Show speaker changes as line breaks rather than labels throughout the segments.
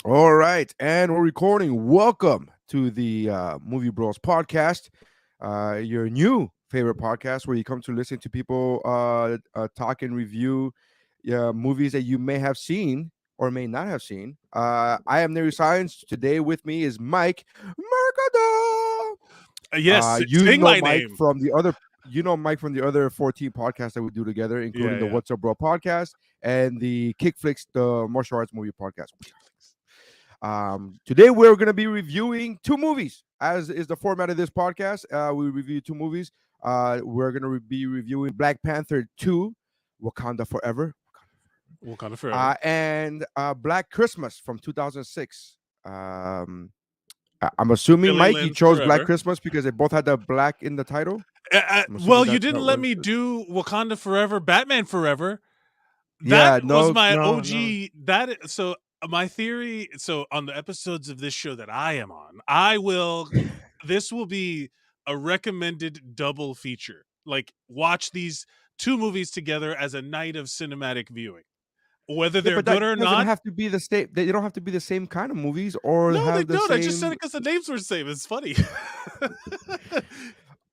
All right, and we're recording. Welcome to the Movie Bros podcast, your new favorite podcast where you come to listen to people talk and review movies that you may have seen or may not have seen. I am Neri Science. Today with me is Mike Mercado.
Yes,
You
saying
know
my
Mike
name.
from the other. You know Mike from the other 14 podcasts that we do together,
Yeah,
including the
yeah.
What's Up Bro podcast and the Kick Flicks, the martial arts movie podcast. Today we're going to be reviewing two movies, as is the format of this podcast. We review two movies. We're going to be reviewing Black Panther 2, Wakanda Forever,
Wakanda Forever.
and Black Christmas from 2006. I'm assuming,
Billy
Mike, you
Lynn's
chose Black
Forever.
Christmas because they both had the black in the title. I'm
Well,
assuming
you
that
didn't let
was.
me do Wakanda Forever, Batman Forever. That
Yeah,
was
no,
my
no, no.
OG. My theory. So on the episodes of this show that I am on, I will. This will be a recommended double feature. Like watch these two movies together as a night of cinematic viewing, whether
Yeah,
they're
but
good
that
or
doesn't
not.
have to be the same. They don't have to be the same kind of movies or
No, they
have the
don't. I just said
same.
it because the names were the same. It's funny.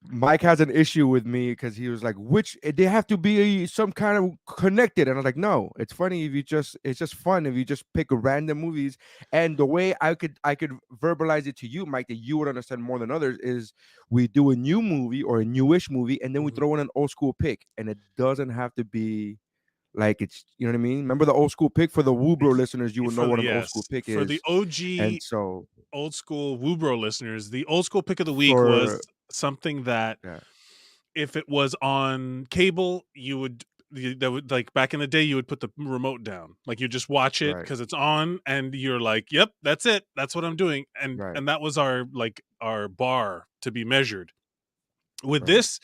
Mike has an issue with me because he was like, "Which they have to be some kind of connected," and I was like, "No, it's funny if you just it's just fun if you just pick random movies." And the way I could verbalize it to you, Mike, that you would understand more than others is we do a new movie or a newish movie, and then we
Mhm.
throw in an old school pick, and it doesn't have to be like it's you know what I mean. Remember the old school pick for the Woobro listeners, you would know
For
what an old school
yes,
pick
for the
is, and
OG
so
old school Woobro listeners, the old school pick of the week was
for
something that
yeah,
if it was on cable, that would like back in the day you would put the remote down. Like you just watch it
right,
because it's on and you're like, "Yep, that's it. That's what I'm doing." And
right,
and that was our bar to be measured. With
right.
this,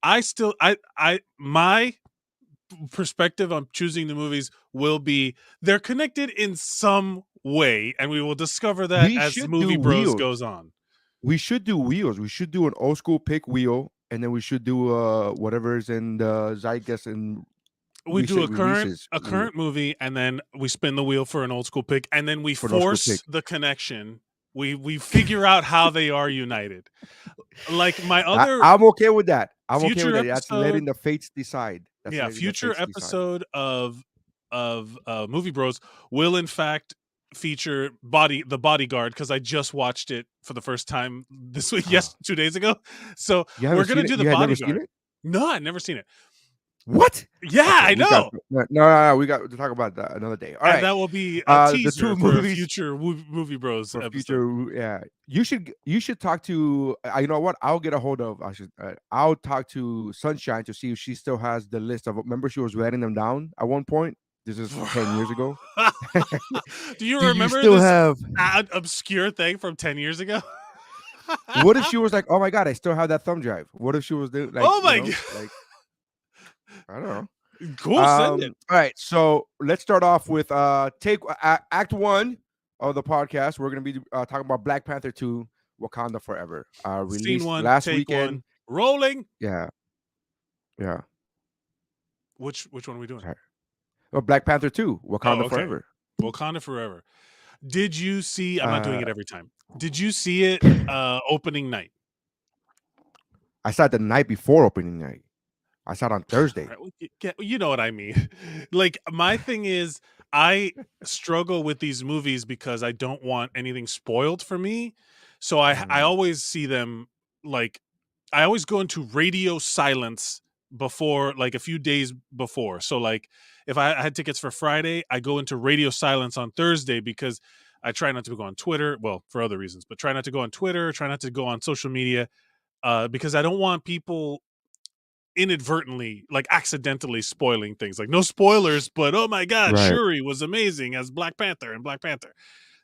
I still I my perspective on choosing the movies will be they're connected in some way, and we will discover that
We
as
should do
Movie Bros
wheels.
goes on.
We should do wheels. We should do an old school pick wheel, and then we should do whatever's in the zeitgeist and
We do
recent
a current
releases
a current movie, and then we spin the wheel for an old school pick, and then we
for an old school pick.
force the connection. We figure out how they are united. Like my other
I'm okay with that. I'm okay with
future
that. That's
episode,
letting the fates decide. That's
yeah,
letting the
future
fates decide.
episode of Movie Bros will in fact feature the bodyguard because I just watched it for the first time this week, yes, 2 days ago. So
You
we're
haven't
gonna
seen it?
do the
You had never seen
bodyguard.
it?
No, I've never seen it.
What?
Yeah,
Okay,
I
we got
know.
no. We got to talk about that another day. All
And
right.
that will be a
The
teaser
two
for a
movies
future Movie Bros
for
episode.
future. Yeah, you should talk to. You know what? I'll get a hold of. I'll talk to Sunshine to see if she still has the list of. Remember, she was writing them down at one point. This is 10 years ago.
Do you
Do you
remember
still
this
have?
obscure thing from 10 years ago?
What if she was like, "Oh my god, I still have that thumb drive"? What if she was doing like,
Oh my god.
like I don't know.
Cool, send it.
All right, so let's start off with Act One of the podcast. We're gonna be talking about Black Panther 2, Wakanda Forever,
Scene
released
1,
last
take
weekend.
1. Rolling.
Yeah, yeah.
Which one are we doing?
Sorry. Oh, Black Panther 2,
Oh,
Wakanda
okay.
Forever.
Wakanda Forever. Did you see I'm not doing
Uh,
it every time. Did you see it opening night?
I saw it the night before opening night. I saw it on Thursday.
Right, well, you know what I mean. Like my thing is I struggle with these movies because I don't want anything spoiled for me. So I
Mm,
always see them like I always go into radio silence before like a few days before. So like if I had tickets for Friday, I go into radio silence on Thursday because I try not to go on Twitter, well, for other reasons, but try not to go on Twitter, try not to go on social media because I don't want people inadvertently like accidentally spoiling things like no spoilers but oh my god
right,
Shuri was amazing as Black Panther and Black Panther,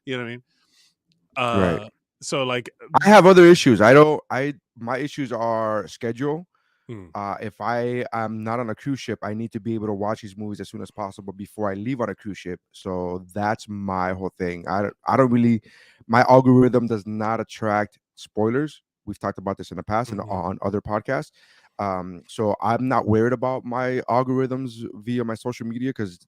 you know what I mean.
right.
So like
I have other issues. I don't. I my issues are schedule.
hmm,
If I am not on a cruise ship, I need to be able to watch these movies as soon as possible before I leave on a cruise ship. So that's my whole thing. I don't really. My algorithm does not attract spoilers. We've talked about this in the past and
mhm.
on other podcasts. So I'm not worried about my algorithms via my social media because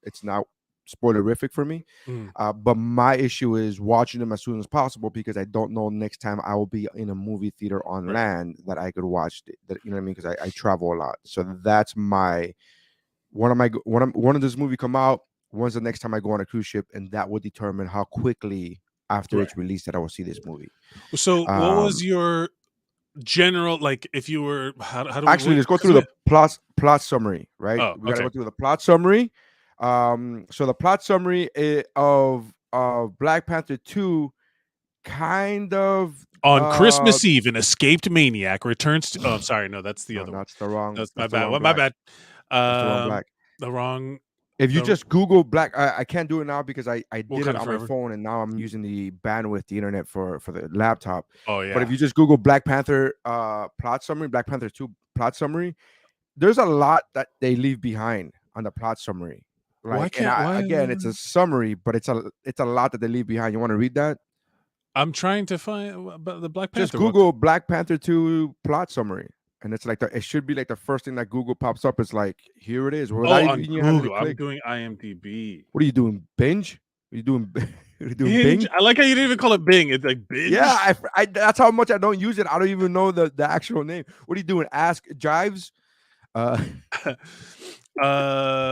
it's not. spoilerific for me.
Mm,
But my issue is watching them as soon as possible because I don't know next time I will be in a movie theater on
right.
land that I could watch. That, you know what I mean? Because I travel a lot, so that's my when does this movie come out? When's the next time I go on a cruise ship? And that will determine how quickly after
Right.
it's released that I will see this movie.
So, what was
Um,
your general like? If you were, how do we?
Actually, let's go
Because
through
we.
the plot summary. Right,
Oh,
we got to
okay.
go through the plot summary. So the plot summary of Black Panther 2 kind of
On
uh
Christmas Eve, an escaped maniac returns to. Oh, I'm sorry. No, that's the
no,
other one. That's my
that's the
bad.
wrong
Well, my
Black.
bad.
That's the wrong
Um,
Black.
the wrong.
If you
The
just Google Black, I can't do it now because I did it
Wakanda
on my
Forever.
phone and now I'm using the bandwidth, the internet for the laptop.
Oh
But if
yeah.
you just Google Black Panther plot summary, Black Panther 2 plot summary, there's a lot that they leave behind on the plot summary.
Why
Like, and
can't why?
again, it's a summary, but it's a lot that they leave behind. You want to read that?
I'm trying to find but the Black
Just
Panther one.
Google Black Panther 2 plot summary. And it's like it should be like the first thing that Google pops up. It's like, here it is. Without
Oh, on
even you having to
Google. I'm
click.
doing IMDb.
What are you doing? Binge? Are you doing are you doing
Binge.
Bing?
I like how you didn't even call it Bing. It's like
Yeah,
binge.
that's how much I don't use it. I don't even know the actual name. What are you doing? Ask Jives? Uh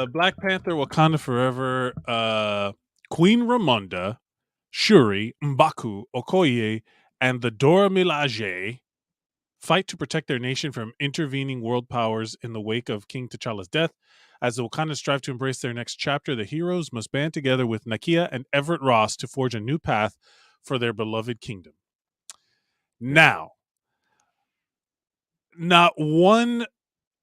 Black Panther, Wakanda Forever, Queen Ramonda, Shuri, M'Baku, Okoye, and the Dora Milaje fight to protect their nation from intervening world powers in the wake of King T'Challa's death. As the Wakandans strive to embrace their next chapter, the heroes must band together with Nakia and Everett Ross to forge a new path for their beloved kingdom. Now, not one.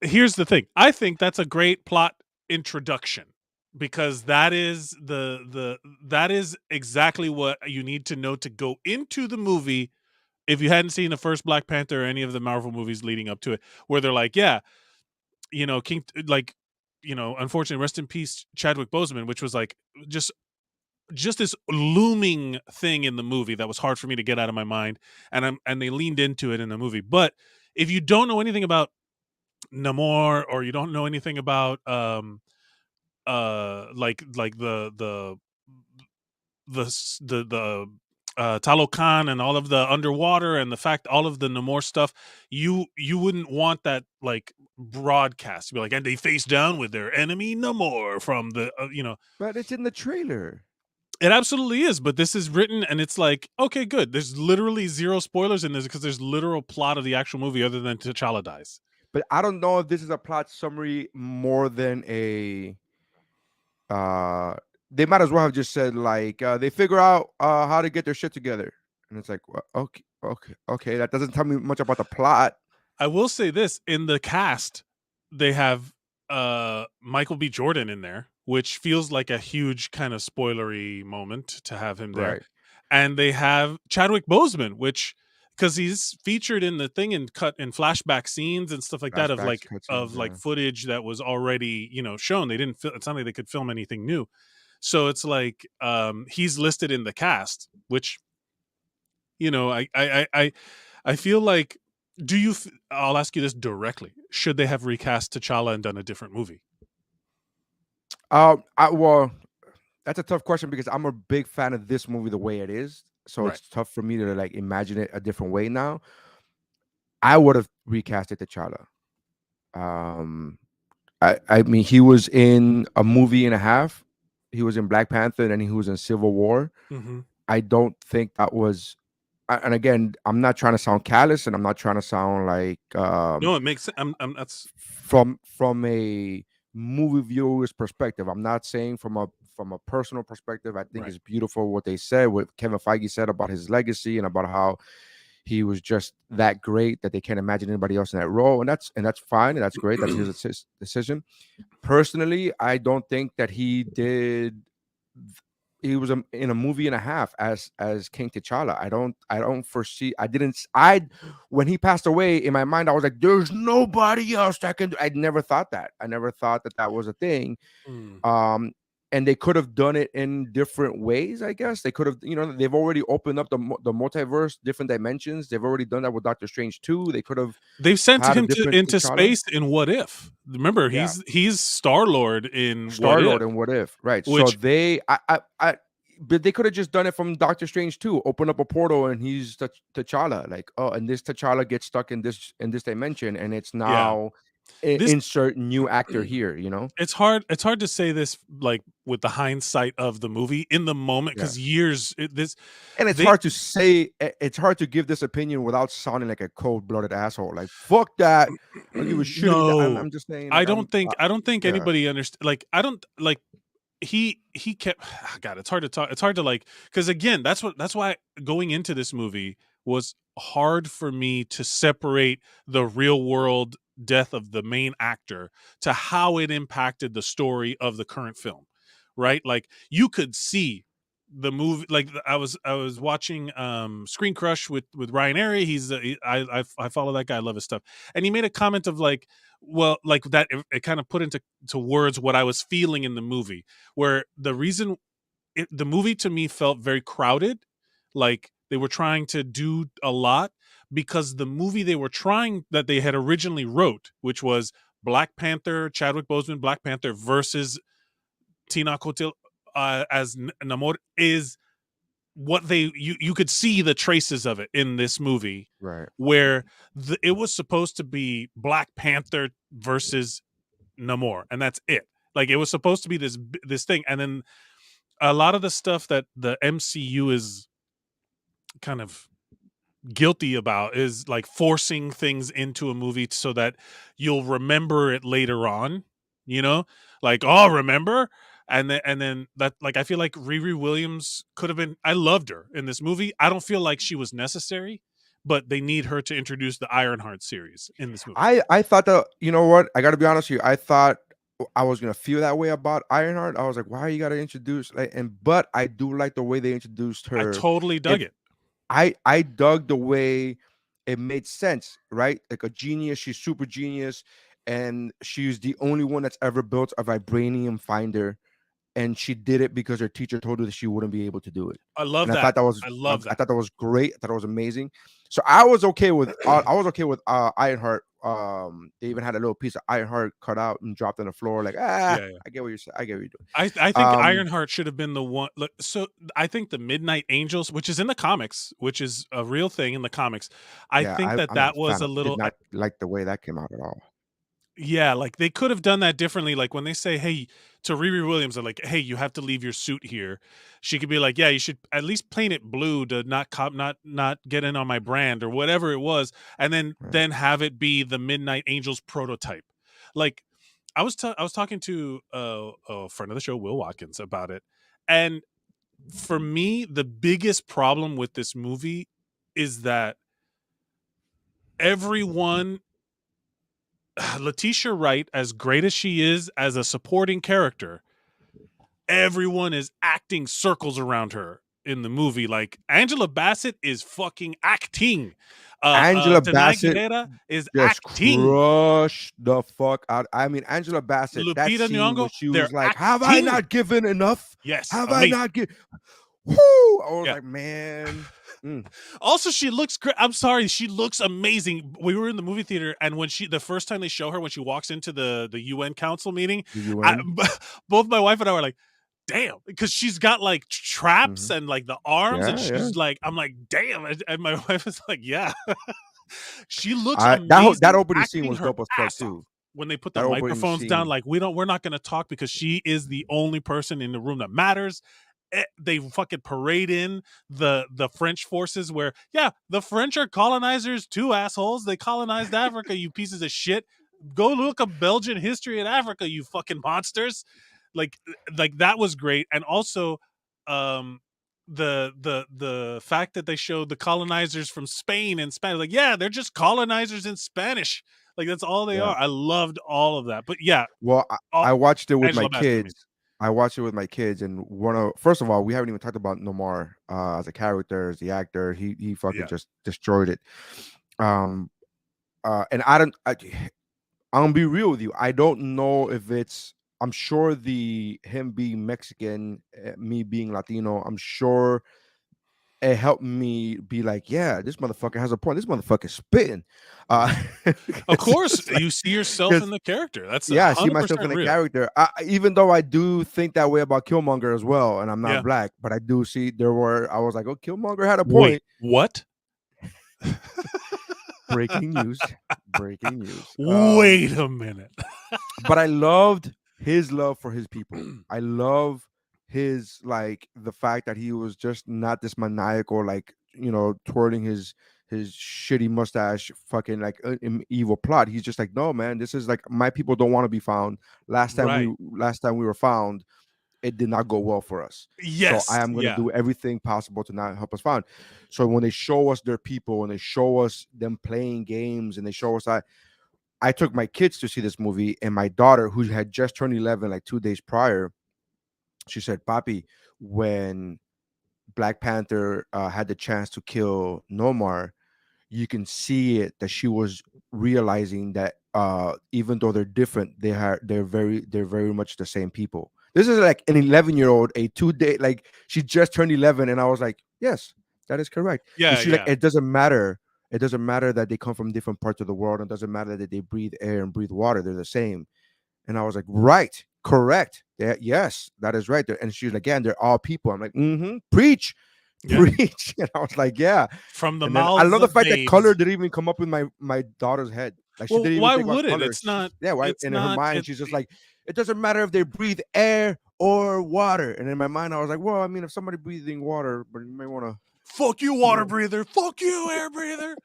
Here's the thing. I think that's a great plot introduction because that is exactly what you need to know to go into the movie if you hadn't seen the first Black Panther or any of the Marvel movies leading up to it, where they're like, yeah, King, like, unfortunately, rest in peace, Chadwick Boseman, which was like just this looming thing in the movie that was hard for me to get out of my mind, and they leaned into it in the movie. But if you don't know anything about Namor or you don't know anything about like the Talokan and all of the underwater and the fact all of the Namor stuff, you wouldn't want that like broadcast to be like, and they face down with their enemy Namor from the
but it's in the trailer.
it absolutely is, but this is written and it's like, okay, good. There's literally zero spoilers in this because there's literal plot of the actual movie other than T'Challa dies.
But I don't know if this is a plot summary more than a uh they might as well have just said like they figure out how to get their shit together. And it's like, well, okay, that doesn't tell me much about the plot.
I will say this, in the cast, they have Michael B. Jordan in there, which feels like a huge kind of spoilery moment to have him there.
Right.
And they have Chadwick Boseman, which because he's featured in the thing and cut in flashback scenes and stuff like that
Flashbacks, cutscenes,
of like
yeah.
footage that was already, shown. They didn't it's not like they could film anything new. So it's like he's listed in the cast, which I feel like I'll ask you this directly. Should they have recast T'Challa and done a different movie?
Well, that's a tough question because I'm a big fan of this movie the way it is. So
Right.
it's tough for me to like imagine it a different way now. I would have recasted T'Challa. Um, I mean, he was in a movie and a half. He was in Black Panther, and then he was in Civil War.
Mm-hmm.
I don't think that was. And again, I'm not trying to sound callous, and I'm not trying to sound like
No, it makes sense. That's
from a movie viewer's perspective. I'm not saying from a personal perspective. I think
right.
it's beautiful what they said, what Kevin Feige said about his legacy and about how he was just that great that they can't imagine anybody else in that role, and that's fine, and that's great. That's his decision. Personally, I don't think that he did. He was in a movie and a half as King T'Challa. I don't foresee. I didn't. I When he passed away, in my mind, I was like, "There's nobody else that can." I never thought that. I never thought that that was a thing.
Mm.
and they could have done it in different ways. I guess they could have, they've already opened up the multiverse, different dimensions. They've already done that with Doctor Strange too. They could have
They've sent
had a
him
different
into
T'Challa.
space in What If. Remember,
Yeah,
he's Star-Lord in What
Star
If,
Lord and What If, right? So
which
but they could have just done it from Doctor Strange too. Open up a portal and he's T'Challa. Like, oh, and this T'Challa gets stuck in this dimension, and it's
yeah.
now
This
insert new actor here.
it's hard to say this like with the hindsight of the movie in the moment
Yeah.
because years this
And it's
they
hard to say. It's hard to give this opinion without sounding like a cold-blooded asshole. Like, fuck that. I don't give a shit.
no.
I'm just saying.
I
Like,
don't think I don't think
yeah,
anybody understand. Like I don't like he kept God, it's hard to talk. It's hard to like because again, that's why going into this movie was hard for me to separate the real world death of the main actor to how it impacted the story of the current film. Right? Like you could see the movie like I was watching Screen Crush with Ryan Airy. I follow that guy. I love his stuff. And he made a comment of like, well, like that it kind of put into to words what I was feeling in the movie, where the reason the movie to me felt very crowded, like they were trying to do a lot because the movie that they had originally wrote, which was Black Panther, Chadwick Boseman, Black Panther versus Tina Kotil as Namor, is what you could see the traces of it in this movie,
right.
where it was supposed to be Black Panther versus Namor, and that's it. Like it was supposed to be this thing, and then a lot of the stuff that the MCU is kind of guilty about is like forcing things into a movie so that you'll remember it later on, you know? Like, oh, remember? And then that like I feel like Riri Williams could have been I loved her in this movie. I don't feel like she was necessary, but they need her to introduce the Ironheart series in this movie.
I thought that, you know what? I got to be honest with you. I thought I was gonna feel that way about Ironheart. I was like, why you got to introduce like? But I do like the way they introduced
I
her.
totally
It
dug it.
I dug the way it made sense, right? Like a genius. She's super genius, and she's the only one that's ever built a vibranium finder, and she did it because her teacher told her that she wouldn't be able to do it.
I love
And
that. I
I
love that.
thought that was great. I thought it was amazing. So I was okay with Ironheart. They even had a little piece of Ironheart cut out and dropped on the floor. Like,
Yeah, yeah.
I get what you're saying. I get what you're doing.
I think
Um,
Ironheart should have been the one. Look, so I think the Midnight Angels, which is in the comics, which is a real thing in the comics, I
yeah,
think that
I'm not
that
a
was
fan
a
of. Did
little.
not like the way that came out at all.
Yeah, like they could have done that differently. Like when they say, "Hey," to Riri Williams, they're like, "Hey, you have to leave your suit here." She could be like, "Yeah, you should at least paint it blue to not get in on my brand or whatever it was," and then
Right.
then have it be the Midnight Angels prototype. Like I was talking to a friend of the show, Will Watkins, about it, and for me, the biggest problem with this movie is that everyone Letitia Wright, as great as she is as a supporting character, everyone is acting circles around her in the movie. Like Angela Bassett is fucking acting.
Angela
Tanai
Bassett
Guerrera is
just
acting.
crushed the fuck out. I mean, Angela Bassett, that
Lupita
scene where
Nyong'o,
she
they're
was like, "Have I
acting.
not given enough?
Yes,
Have I
amazing.
not given?" Whoo! I was
Yeah.
like, man.
Also, she looks great. I'm sorry, she looks amazing. We were in the movie theater, and when the first time they show her when she walks into the UN Council meeting,
The UN.
both my wife and I were like, "Damn," because she's got like traps
Mhm.
and like the arms, and
Yeah, yeah.
she's like, I'm like, "Damn," and my wife is like, "Yeah." She looks
That
amazing
opening scene
acting
was
her
dope as fuck
ass off.
too.
When they put the
That opening
microphones down,
scene.
like we're not gonna talk because she is the only person in the room that matters. They fucking parade in the French forces where yeah, the French are colonizers too, assholes. They colonized Africa, you pieces of shit. Go look up Belgian history in Africa, you fucking monsters. Like like that was great. And also um the fact that they showed the colonizers from Spain and Spanish, like yeah, they're just colonizers in Spanish, like that's all they
Yeah.
are. I loved all of that, but yeah,
Well,
all,
I watched it with my
Angela Bassett amazing.
kids. I watched it with my kids, and first of all, we haven't even talked about Nomar as a character, as the actor. He fucking
Yeah,
just destroyed it. And I'm gonna be real with you. I don't know if it's I'm sure the him being Mexican, me being Latino, I'm sure it helped me be like, yeah, this motherfucker has a point. This motherfucker spitting. Uh,
Of
it's
course,
just like,
you see yourself in
because
the character. That's
yeah, I see myself
100%
in the
real.
character. Even though I do think that way about Killmonger as well, and I'm not
Yeah.
black, but I do see I was like, oh, Killmonger had a
Wait,
point.
what?
Breaking news. Breaking news.
Wait a minute.
But I loved his love for his people. I love his like the fact that he was just not this maniacal, like twirling his shitty mustache, fucking like evil plot. He's just like, no, man, this is like my people don't want to be found.
Right.
Last time we were found, it did not go well for us. So I
Yes.
am going to
Yeah.
do everything possible to not help us found. So when they show us their people and they show us them playing games and they show us that, I took my kids to see this movie, and my daughter, who had just turned 11 like 2 days prior, she said, Papi, when Black Panther had the chance to kill Nomar, you can see it that she was realizing that even though they're different, they're very much the same people. This is like an 11-year-old, a 2 day, like she just turned 11, and I was like, yes, that is correct. And
Yeah.
she's like,
Yeah.
it doesn't matter. It doesn't matter that they come from different parts of the world. It doesn't matter that they breathe air and breathe water. They're the same. And I was like, right, correct. Yes, that is right. And she's like, again, they're all people. I'm like, preach,
Yeah.
preach. And I was like, yeah.
From the
And then I
mouths
love the
of
fact that color
babes.
didn't even come up in my daughter's head. Like she
Well,
didn't even
why
think about
would it?
color.
It's not.
Yeah, why?
It's
And in her
not.
mind, she's just like, it doesn't matter if they breathe air or water. And in my mind, I was like, well, I mean, if somebody breathing water, but you may want to,
Fuck you,
you
water
know,
breather. Fuck you, air breather.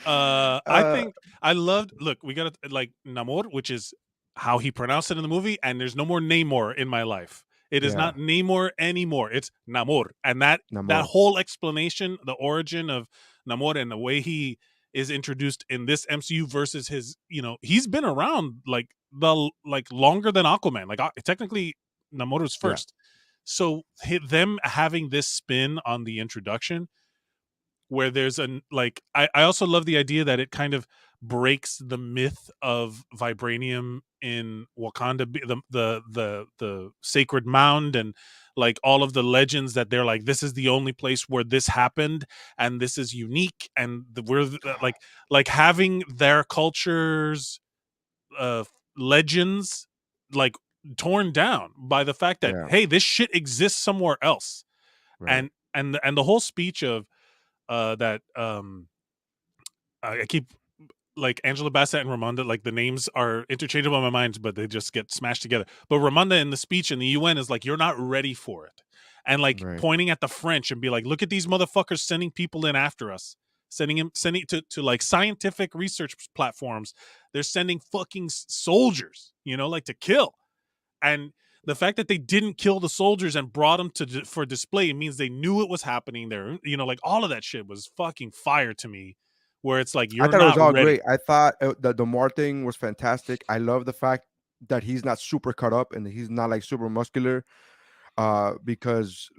I
uh,
think I loved. Look, we got like Namor, which is how he pronounced it in the movie, and there's no more Namor in my life. It is
yeah,
not Namor anymore. It's Namor, and that
Namor,
whole explanation, the origin of Namor, and the way he is introduced in this MCU versus his, he's been around like longer than Aquaman. Like technically, Namor's
yeah,
first. So them having this spin on the introduction where there's I also love the idea that it kind of breaks the myth of vibranium in Wakanda, the sacred mound, and like all of the legends that they're like, this is the only place where this happened and this is unique, and like having their cultures legends like torn down by the fact that,
yeah,
hey, this shit exists somewhere else.
right,
And the whole speech of that I keep like Angela Bassett and Ramonda, like the names are interchangeable in my mind, but they just get smashed together. But Ramonda in the speech in the UN is like, you're not ready for it. And like
right.
pointing at the French and be like, look at these motherfuckers sending people in after us, sending to like scientific research platforms. They're sending fucking soldiers, like to kill. And the fact that they didn't kill the soldiers and brought them for display means they knew it was happening there. Like all of that shit was fucking fire to me. Where it's like
I
you're
thought it was
not
all
ready.
great. I thought the Mar thing was fantastic. I love the fact that he's not super cut up and he's not like super muscular. Because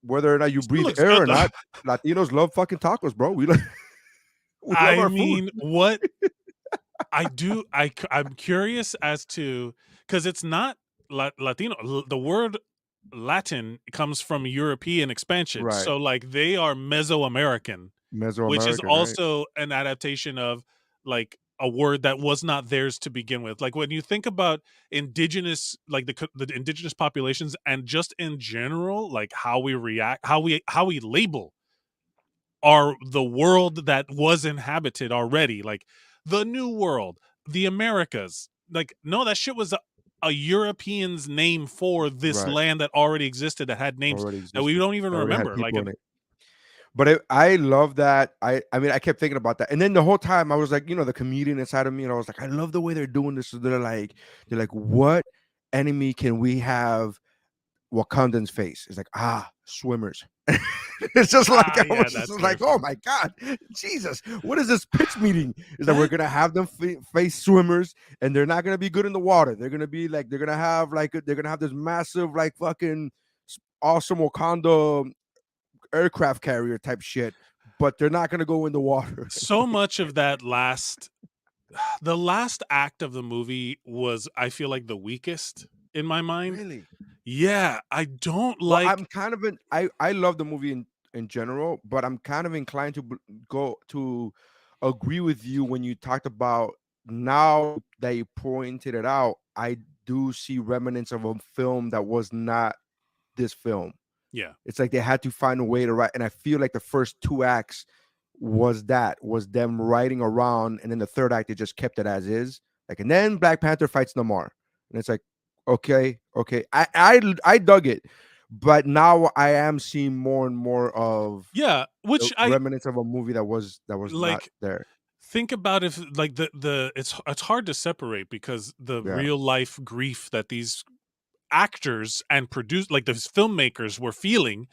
whether or not
He
you
still
breathe
looks
air
good
or
though.
not, Latinos love fucking tacos, bro. We love
I
our food.
mean, what I do, I'm curious as to, because it's not Latino. The word Latin comes from European expansion,
Right.
so like they are Mesoamerican, which is
Mesoamerican, right?
also an adaptation of like a word that was not theirs to begin with. Like when you think about indigenous, like the indigenous populations, and just in general, like how we react, how we label are the world that was inhabited already, like the New World, the Americas. Like, no, that shit was a European's name for this
Right.
land that already existed, that had names
Already
that we
existed.
don't even
Already had
remember. Like,
people in it. But I love that. I mean, I kept thinking about that, and then the whole time I was like, the comedian inside of me, and I was like, I love the way they're doing this. So they're like, what enemy can we have Wakandan's face? It's like, swimmers. It's just like I
yeah,
was just
that's very
like, oh
funny.
my god, Jesus, what is this pitch meeting? Is that we're
That
gonna have them face swimmers, and they're not gonna be good in the water. They're gonna be like they're gonna have this massive like fucking awesome Wakanda aircraft carrier type shit, but they're not gonna go in the water.
so much of that last The last act of the movie was, I feel like, the weakest in my mind.
Really?
Yeah, I don't
Well,
like.
I'm kind of I love the movie in general, but I'm kind of inclined to go to agree with you when you talked about, now that you pointed it out, I do see remnants of a film that was not this film.
Yeah,
It's like they had to find a way to write, and I feel like the first two acts was them writing around, and then the third act they just kept it as is. Like, and then Black Panther fights Namor, and it's like, okay, okay, I dug it, but now I am seeing more and more of
yeah,
the
which I
remnants of a movie that was not
like.
there.
Think about, if like the it's hard to separate, because the
Yeah,
real life grief that these actors and produce like those filmmakers were feeling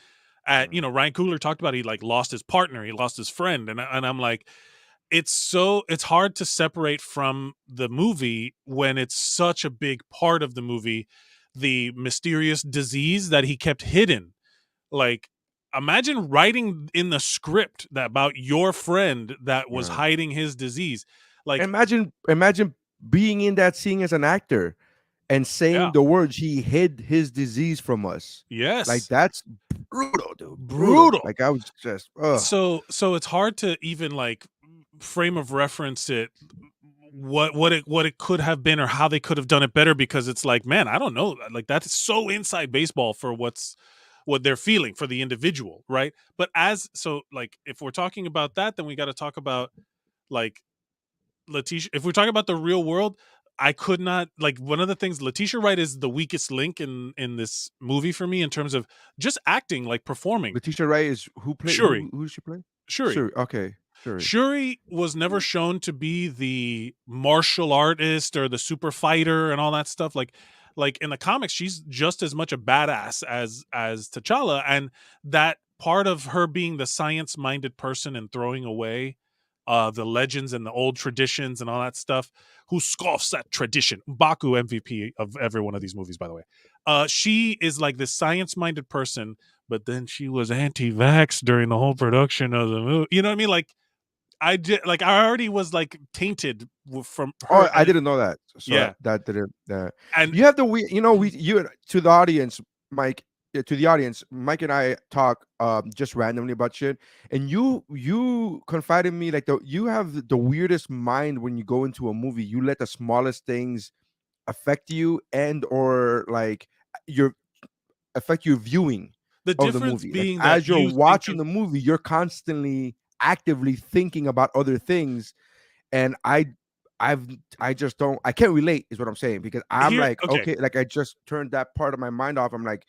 at,
yeah,
Ryan Coogler talked about, he like lost his partner, he lost his friend, and I'm like, it's hard to separate from the movie when it's such a big part of the movie, the mysterious disease that he kept hidden. Like, imagine writing in the script that about your friend that was
yeah.
hiding his disease. Like,
Imagine being in that scene as an actor and saying
yeah,
the words, "He hid his disease from us." Like,
yes,
that's brutal, dude. Brutal.
brutal.
Like, I was just, ugh.
So it's hard to even like frame of reference it, what it could have been or how they could have done it better, because it's like, man, I don't know, like that's so inside baseball for what they're feeling for the individual, right? But as so like if we're talking about that, then we got to talk about like Letitia. If we're talking about the real world, I could not, like, one of the things, Letitia Wright is the weakest link in this movie for me in terms of just acting, like performing.
Letitia Wright is who play
Shuri,
who does she play?
Shuri,
Sure. Okay. Sure.
Shuri was never shown to be the martial artist or the super fighter and all that stuff. Like in the comics, she's just as much a badass as T'Challa, and that part of her being the science minded person and throwing away the legends and the old traditions and all that stuff. Who scoffs at tradition? Baku MVP of every one of these movies, by the way. She is like this science minded person, but then she was anti-vax during the whole production of the movie. You know what I mean? Like I did, like I already was like tainted from her.
Oh, I didn't know that. So
Yeah,
that didn't.
and
You have the we. We you to the audience, Mike. To the audience, Mike and I talk just randomly about shit, and you confided in me like you have the weirdest mind when you go into a movie. You let the smallest things affect you, and or like your affect your viewing
the
of the
difference
movie. Like,
being that
as you're
you think
watching
of
the movie, you're constantly actively thinking about other things, and I've I just don't I can't relate is what I'm saying, because I'm
here.
like,
Okay,
okay, like I just turned that part of my mind off. I'm like,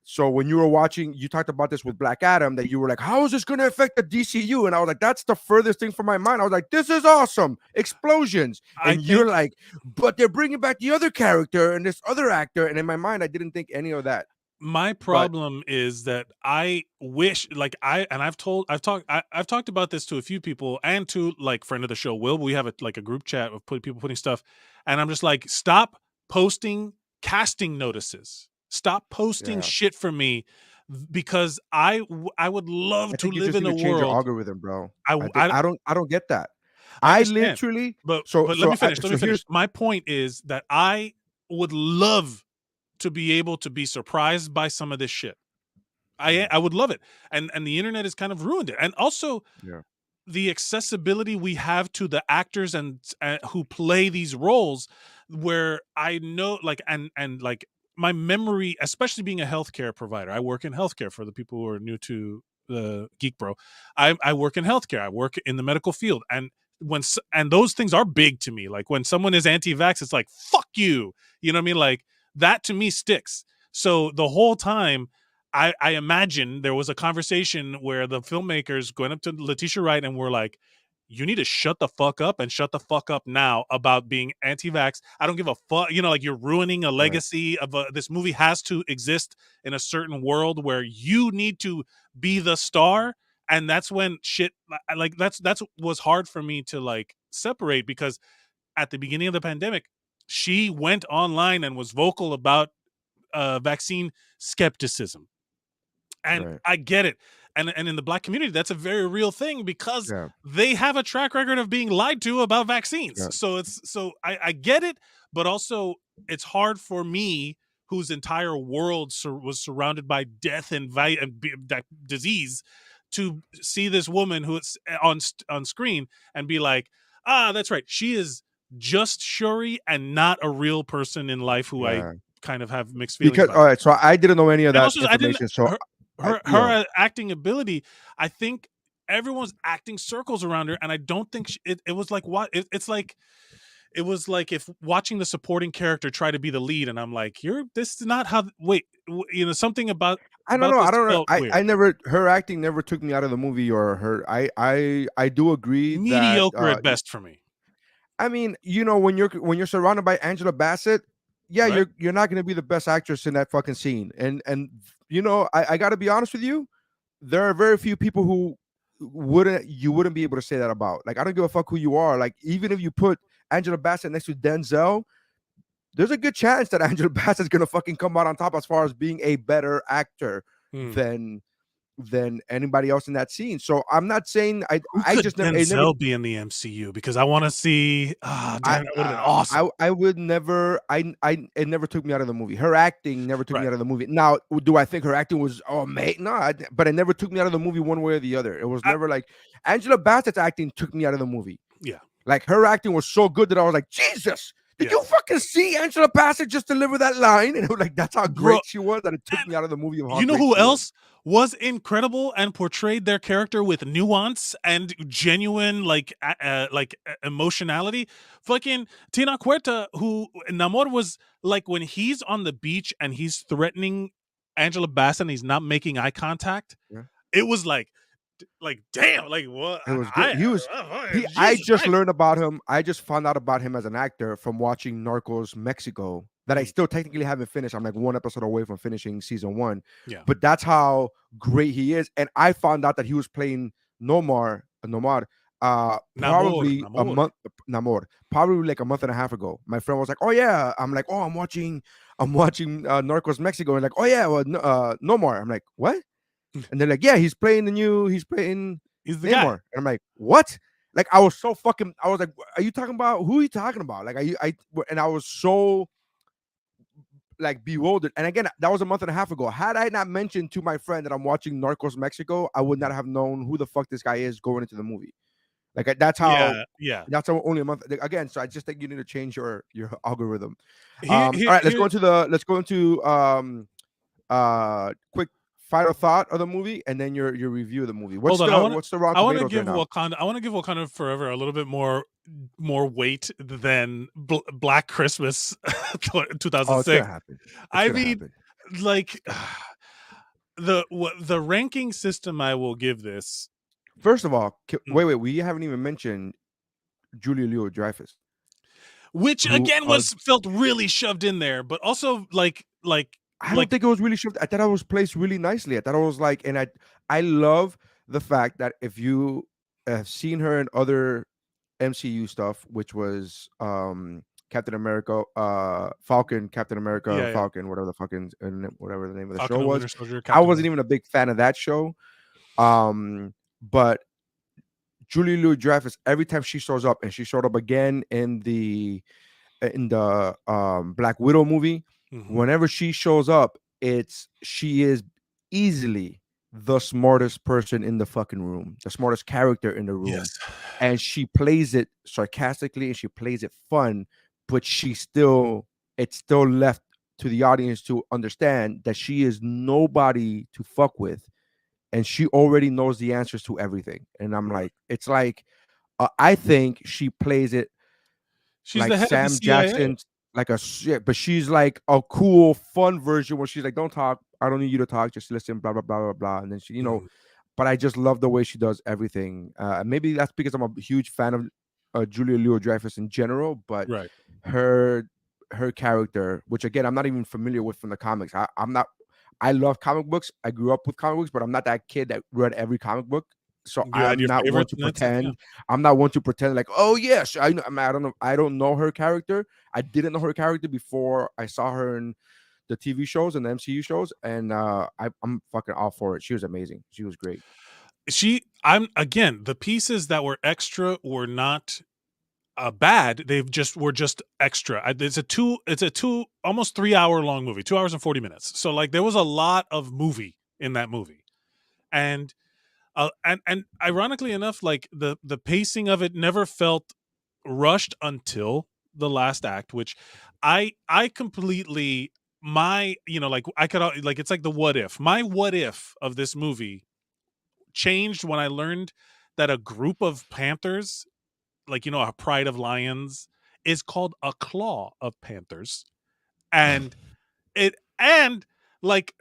so when you were watching, you talked about this with Black Adam, that you were like, how is this going to affect the DCU? And I was like, that's the furthest thing from my mind. I was like, this is awesome, explosions.
I
And you're
think
like, but they're bringing back the other character and this other actor. And in my mind, I didn't think any of that.
my
But
problem is that I wish, like I've talked about this to a few people and to like friend of the show Will. We have a group chat of people putting stuff, and I'm just like, stop posting casting notices. Stop posting
yeah,
shit for me, because I would love
I
to
think you
live
just
in
need
a
to change your
world.
algorithm, bro.
I
I
w-
think I don't get that.
I
I
understand,
literally
but
so
but let
so
me
I
finish. Let me
so
finish.
here's
My point is that I would love to be able to be surprised by some of this shit. I
Mhm,
I would love it, and the internet has kind of ruined it. And also
yeah,
the accessibility we have to the actors and who play these roles, where I know, like, and like my memory, especially being a healthcare provider. I work in healthcare, for the people who are new to the Geek Bro. I work in healthcare. I work in the medical field, and and those things are big to me. Like when someone is anti-vax, it's like, fuck you. You know what I mean? Like that to me sticks. So the whole time I imagine there was a conversation where the filmmakers going up to Letitia Wright and were like, you need to shut the fuck up and shut the fuck up now about being anti-vax. I don't give a fuck. Like you're ruining a
right.
legacy of this movie has to exist in a certain world where you need to be the star. And that's when shit, like that's was hard for me to like separate, because at the beginning of the pandemic, she went online and was vocal about vaccine skepticism. And
Right.
I get it. And in the Black community, that's a very real thing because
Yeah.
they have a track record of being lied to about
Yeah.
vaccines. So I get it, but also it's hard for me, whose entire world was surrounded by death and disease, to see this woman who is on screen and be like, ah, that's right, she is just Shuri and not a real person in life who I
Yeah.
kind of have mixed feelings
Because
about.
all right, so I didn't know any of
And
that
also, I didn't
information. So
her
I,
acting ability. I think everyone's acting circles around her, and I don't think it was like what it's like. It was like if watching the supporting character try to be the lead, and I'm like, "You're this is not how." Wait, something
I don't
about
know.
this
I don't know.
felt weird.
I never her acting never took me out of the movie or her. I do agree that
Mediocre at best for me,
I mean, when you're surrounded by Angela Bassett, yeah,
right?
you're not going to be the best actress in that fucking scene. And I got to be honest with you. There are very few people who wouldn't be able to say that about. Like, I don't give a fuck who you are. Like, even if you put Angela Bassett next to Denzel, there's a good chance that Angela Bassett's gonna fucking come out on top as far as being a better actor
Hmm.
than anybody else in that scene. So I'm not saying
Who
I
could
just never it never
Denzel be in the MCU? Because I want to see. Ah, damn, that would have been awesome.
I would never I it never took me out of the movie. Her acting never took me
Right?
out of the movie. Now, do I think her acting was mate? No, but it never took me out of the movie one way or the other. It was
I,
never like Angela Bassett's acting took me out of the movie.
yeah,
Like, her acting was so good that I was like, Jesus, did
yeah,
you fucking see Angela Bassett just deliver that line? And it was like, that's how
bro.
great she was, that it took me out of the movie of how
You know
great
who
she was.
else was incredible and portrayed their character with nuance and genuine emotionality? Fucking Tina Cuerta, who Namor was like when he's on the beach and he's threatening Angela Bassett and he's not making eye contact.
Yeah.
It was like damn, like what?
It was good. I
Jesus,
just learned about him. I just found out about him as an actor from watching Narcos Mexico that I
Mm,
still technically haven't finished. I'm like one episode away from finishing season 1.
yeah,
But that's how great he is. And I found out that he was playing Nomar probably a
Namor.
month Namor, probably like a month and a half ago. My friend was like, "Oh yeah." I'm like, "Oh, I'm watching Narcos Mexico." And like, "Oh yeah, well, Nomar." I'm like, "What?" And they're like, "Yeah, he's playing
He's the guy.
Namor." And I'm like, "What?" Like, I was so fucking I was like, "Are you talking about who are you talking about?" Like, and I was so like bewildered. And again, that was a month and a half ago. Had I not mentioned to my friend that I'm watching Narcos Mexico, I would not have known who the fuck this guy is going into the movie. Like,
Yeah, yeah.
that's how only a month again. So I just think you need to change your algorithm.
Here,
All
here,
right,
here.
let's go into quick final thought of the movie, and then your review of the movie.
Hold on.
What's the Rotten
I want to
Tomatoes
give
right now?
Wakanda. I want to give Wakanda Forever a little bit more weight than Black Christmas
Oh, it's gonna
2006.
happen. It's
I
gonna
mean,
happen.
like
It's gonna happen.
the ranking system I will give this.
First of all,
Mm.
wait. We haven't even mentioned Julia Louis Dreyfus,
Which
who
again was felt really shoved in there, but also
I don't
like
think it was really shoved. I thought it was placed really nicely. I thought it was like, and I love the fact that if you have seen her in other MCU stuff, which was Captain America, Captain America,
yeah,
Falcon, whatever the fucking whatever the name of the show
Falcon and
was.
Winter Soldier,
I
Captain
wasn't
America.
even a big fan of that show. But Julie Louis Dreyfus, every time she shows up, and she showed up again in the Black Widow movie,
Hmm.
whenever she shows up, she is easily the smartest person in the fucking room, the smartest character in the room.
Yes.
And she plays it sarcastically and she plays it fun, but it's still left to the audience to understand that she is nobody to fuck with, and she already knows the answers to everything. And I'm
Right.
like, it's like I think she plays it
She's
like
the head of the
Sam
CIA.
Jackson's, like a shit, but she's like a cool, fun version where she's like, "Don't talk. I don't need you to talk. Just listen." Blah blah blah blah blah. And then she.
Mhm.
But I just love the way she does everything. Maybe that's because I'm a huge fan of Julia Louis Dreyfus in general, but
Right.
her her character, which again I'm not even familiar with from the comics. I'm not. I love comic books. I grew up with comic books, but I'm not that kid that read every comic book. So
You had your favorites, and that's it. Yeah.
I'm not one to pretend like, oh yes, I know. I don't know her character. I didn't know her character before I saw her in the TV shows and the MCU shows, and I'm fucking all for it. She was amazing. She was great.
I'm again, the pieces that were extra were not bad. They've just were just extra. It's a two almost 3 hour long movie, 2 hours and 40 minutes. So like there was a lot of movie in that movie, and and ironically enough, like the pacing of it never felt rushed until the last act, which I completely my like I could like it's like the what if my what if of this movie changed when I learned that a group of panthers, like a pride of lions, is called a claw of panthers, and it and like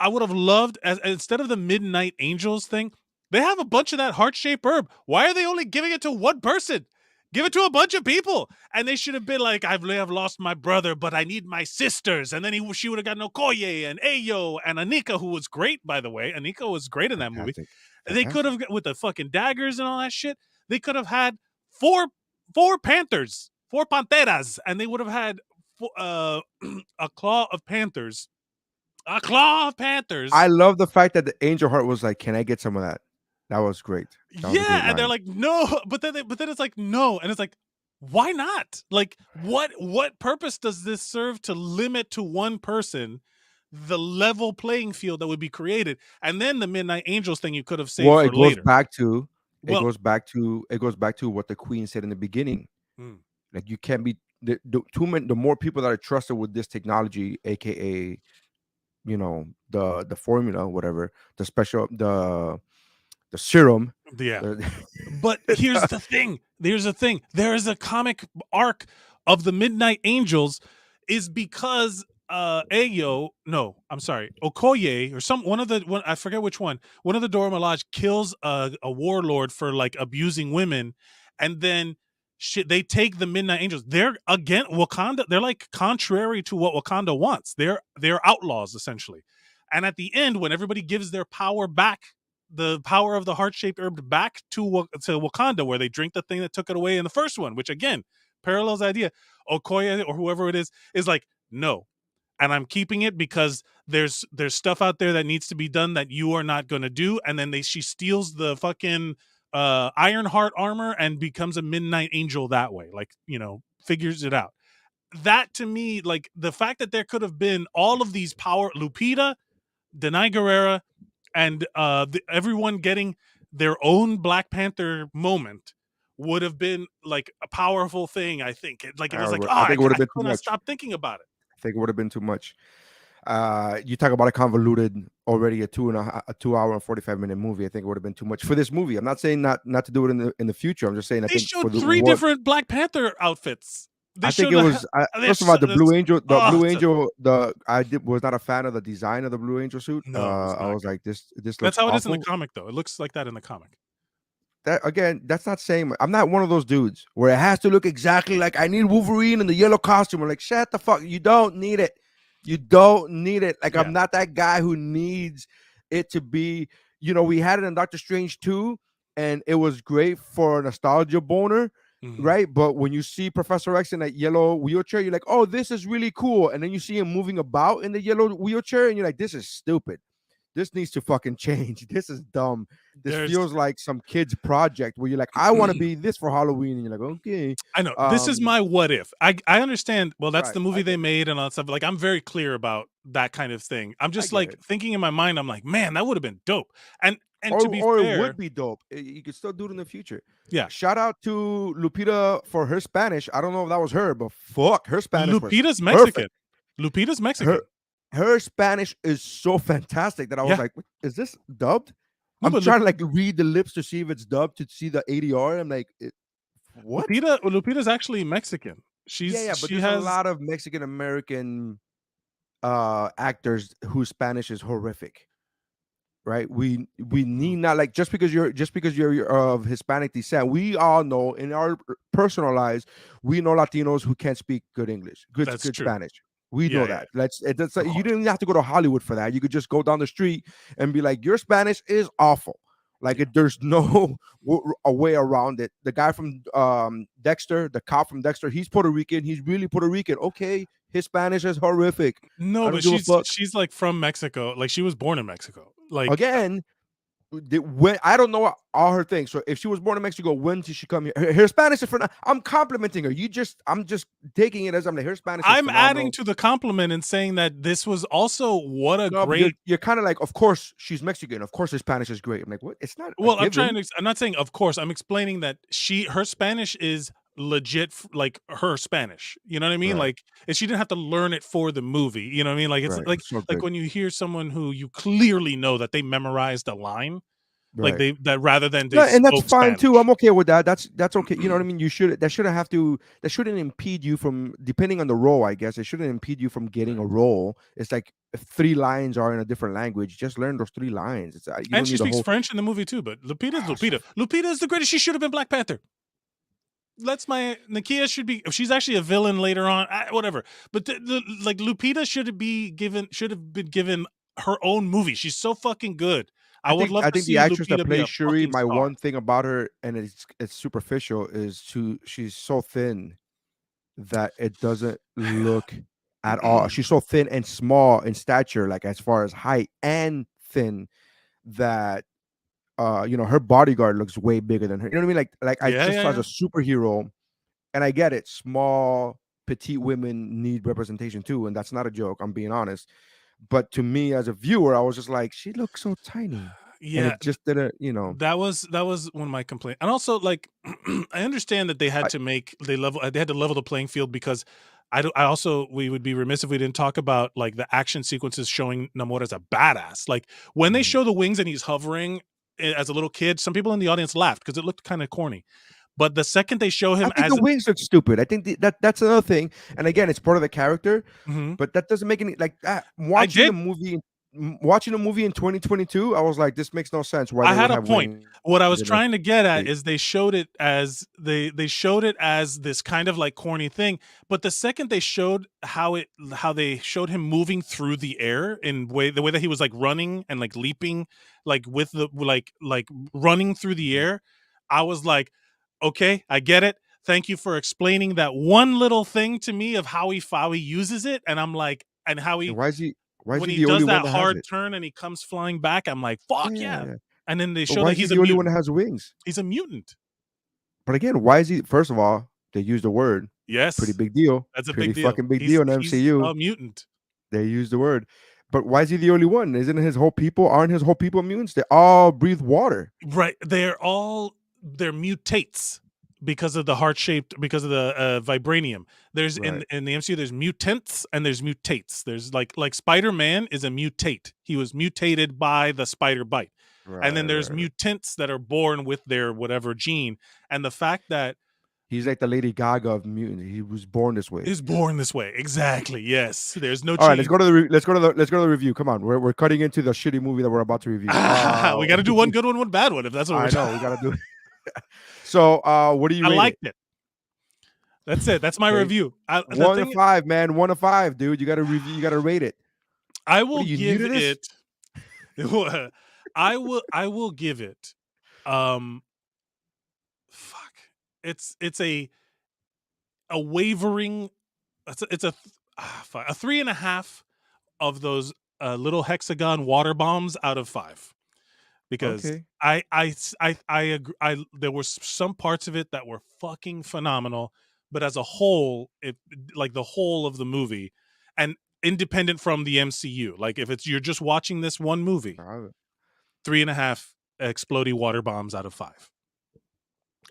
I would have loved as instead of the midnight angels thing, they have a bunch of that heart-shaped herb. Why are they only giving it to one person? Give it to a bunch of people. And they should have been like, I have lost my brother, but I need my sisters. And then she would have gotten Okoye and Ayo and Anika, who was great, by the way. Anika was great in that movie.
Fantastic.
They could have, with the fucking daggers and all that shit, they could have had four panthers, four panteras, and they would have had a claw of panthers. A claw of panthers.
I love the fact that the Angel Heart was like, "Can I get some of that?" That was great. That was a great
Yeah, and they're
line.
like, no, but then it's like no, and it's like, why not? Like, what purpose does this serve to limit to one person the level playing field that would be created? And then the Midnight Angels thing you could have saved
Well,
for later.
it
Well,
goes back to what the Queen said in the beginning.
mm,
Like you can't be the more people that are trusted with this technology, aka the formula, whatever, the serum.
yeah.
the-
But here's the thing. There is a comic arc of the Midnight Angels is because Ayo, no, I'm sorry, Okoye or one I forget which one. One of the Dora Milaje kills a warlord for like abusing women, and then shit, they take the Midnight Angels. They're again Wakanda. They're like contrary to what Wakanda wants. They're outlaws essentially. And at the end, when everybody gives their power back, the power of the heart-shaped herb back to Wakanda, where they drink the thing that took it away in the first one, which again parallels the idea. Okoye or whoever it is like, no, and I'm keeping it because there's stuff out there that needs to be done that you are not going to do. And then she steals the fucking Iron Heart armor and becomes a Midnight Angel that way, like figures it out. That to me, like the fact that there could have been all of these power, Lupita, Denai Guerrera, and everyone getting their own Black Panther moment would have been like a powerful thing. I think like it was like,
I think it would
I
have been too
couldn't
much.
stop thinking about it.
I think it would have been too much. You talk about a convoluted already a 2 hour and 45-minute movie. I think it would have been too much for this movie. I'm not saying not to do it in the future. I'm just saying I
They
think for
showed
the
three
what
different Black Panther outfits. They
I think
showed
it was first of all the Blue Angel. The Blue Angel. Was not a fan of the design of the Blue Angel suit.
No, it's
I
not
was
good.
like, this
That's
looks
how it is in the
awful.
comic, though. It looks like that in the comic.
That again, that's not saying I'm not one of those dudes where it has to look exactly like I need Wolverine in the yellow costume. I'm like, shut the fuck. You don't need it. You don't need it. Like
Yeah.
I'm not that guy who needs it to be. We had it in Doctor Strange 2, and it was great for a nostalgia boner.
Mhm.
Right, but when you see Professor X in that yellow wheelchair, you're like, "Oh, this is really cool." And then you see him moving about in the yellow wheelchair, and you're like, "This is stupid. This needs to fucking change. This is dumb. This feels like some kid's project where you're like, I want to be this for Halloween," and you're like, "Okay."
I know. This is my what if. I understand. Well, that's
Right,
the
I
movie
get
they
it.
made and all that stuff. Like, I'm very clear about that kind of thing. I'm
I
just
get
like
it.
thinking in my mind. I'm like, man, that would have been dope. And to be
Or it
fair,
would be dope. You could still do it in the future.
yeah,
Shout out to Lupita for her Spanish. I don't know if that was her, but fuck, her Spanish was
Lupita's Mexican.
perfect.
Lupita's Mexican.
Her Spanish is so fantastic that I was
Yeah.
like, "Is this dubbed?"
No,
I'm
but
trying to like read the lips to see if it's dubbed to see the ADR. I'm like, what?
Lupita's actually Mexican.
Yeah, but
She
there's a
has
lot of Mexican American actors whose Spanish is horrific. Right? We need not like just because you're of Hispanic descent. We all know in our personal lives, we know Latinos who can't speak good English,
that's
good
true.
Spanish. We know
Yeah,
that. That's
of
you
course.
didn't have to go to Hollywood for that. You could just go down the street and be like, your Spanish is awful. Like
Yeah.
there's no a way around it. The guy from Dexter, the cop from Dexter, he's Puerto Rican. He's really Puerto Rican. Okay, His Spanish is horrific.
No,
I don't
but
give a fuck.
she's like from Mexico. Like she was born in Mexico. Like
Again, when I don't know all her things. So if she was born in Mexico, when did she come here? Her Spanish is phenomenal. I'm complimenting her. I'm just taking it as I'm like, her Spanish is
I'm adding
phenomenal.
to the compliment and saying that this was also what a
No, but
great.
you're kind of like, of course she's Mexican. Of course her Spanish is great. I'm like, what? It's not a
Well,
given.
I'm not saying of course. I'm explaining that her Spanish is legit, like her Spanish. You know what I mean?
Right,
Like, and she didn't have to learn it for the movie. You know what I mean? Like, it's
right.
like
So
like
good.
when you hear someone who you clearly know that they memorized a line, like
Right.
that rather than
No,
they
and that's
spoke
fine too.
Spanish.
I'm okay with that. That's okay. You know what I mean? You should that shouldn't have to that shouldn't impede you from depending on the role, I guess. It shouldn't impede you from getting
Right.
a role. It's like if 3 lines are in a different language, just learn those 3 lines. It's you
And
don't
she
need a
speaks
whole
French in the movie too. But Lupita's
so
Lupita. Lupita is the greatest. She should have been Black Panther. That's my Nakia should be. She's actually a villain later on. Whatever. But like Lupita should have been given her own movie. She's so fucking good. I would love
I
to
think the
see
actress that
Lupita be
plays
a
Shuri,
fucking
my
star.
one thing about her, and it's superficial, is she's so thin that it doesn't look at all. She's so thin and small in stature, like as far as height and thin, that her bodyguard looks way bigger than her. You know what I mean? Like I
Yeah,
just
yeah,
as
yeah.
a superhero, and I get it. Small, petite women need representation too, and that's not a joke. I'm being honest. But to me, as a viewer, I was just like, she looks so tiny, and
Yeah,
it just didn't.
that was one of my complaints. And also, like, I understand that
I,
they had to level the playing field because I also we would be remiss if we didn't talk about like the action sequences showing Namor as a badass. Like when they
Mhm.
show the wings and he's hovering as a little kid, some people in the audience laughed because it looked kind of corny. But the second they show
I
him
think
as
the
an
wings look stupid. I think that's another thing. And again, it's part of the character,
Mhm.
but that doesn't make any like that.
I
Watching the
did
movie, watching the movie in 2022, I was like, this makes no sense. Why
I
they would
had a
have
point.
wings
What I was
in a
trying to get at
state.
is they showed it as they showed it as this kind of like corny thing, but the second they showed how they showed him moving through the air in the way that he was like running and like leaping like with the like running through the
Mhm.
air, I was like, "Okay, I get it. Thank you for explaining that one little thing to me of how he uses it." And I'm like and how
And
he
why is
when
he
he
the only
does
one
that
that has
hard
it?
turn and he comes flying back, I'm like,
Yeah,
"Fuck
yeah,
yeah."
yeah.
And then they
But
show
why
that
is he
he's a
the only one that
mutant.
has wings?
He's a mutant.
But again, why is he? First of all, they use the word. Pretty
Yes,
big deal.
that's a
Pretty
big deal.
fucking big deal in the
He's
MCU.
a mutant.
They use the word. But why is he the only one? Isn't his whole people? Aren't his whole people mutants? They all breathe water.
Right. They're mutates because of the heart-shaped because of the vibranium. There's
Right,
in the MCU there's mutants and there's mutates. There's like Spider-Man is a mutate. He was mutated by the spider bite. And then
right,
there's
right.
mutants that are born with their whatever gene. And the fact that
He's like the Lady Gaga of mutant. He was born this way.
is born this way. Exactly. Yes. There's no
All right, let's
cheat.
go to let's go to the review. Come on, we're cutting into the shitty movie that we're about to review.
We got to do one good one, one bad one if that's what we're
I know
talking.
we gotta do. So, what do you
I
rate it?
liked it. That's it. That's my
Okay,
review. The
1 to
thing
5, man. 1 to 5, dude. You gotta review. You gotta rate it.
I
What
will
are you new
give
to this?
it I will give it um fuck. It's a wavering fuck, a 3.5 of those little hexagon water bombs out of 5 because
Okay.
I agree. There were some parts of it that were fucking phenomenal, but as a whole, it like the whole of the movie, and independent from the MCU, like if it's you're just watching this one movie,
Uh,
3.5 exploding water bombs out of 5.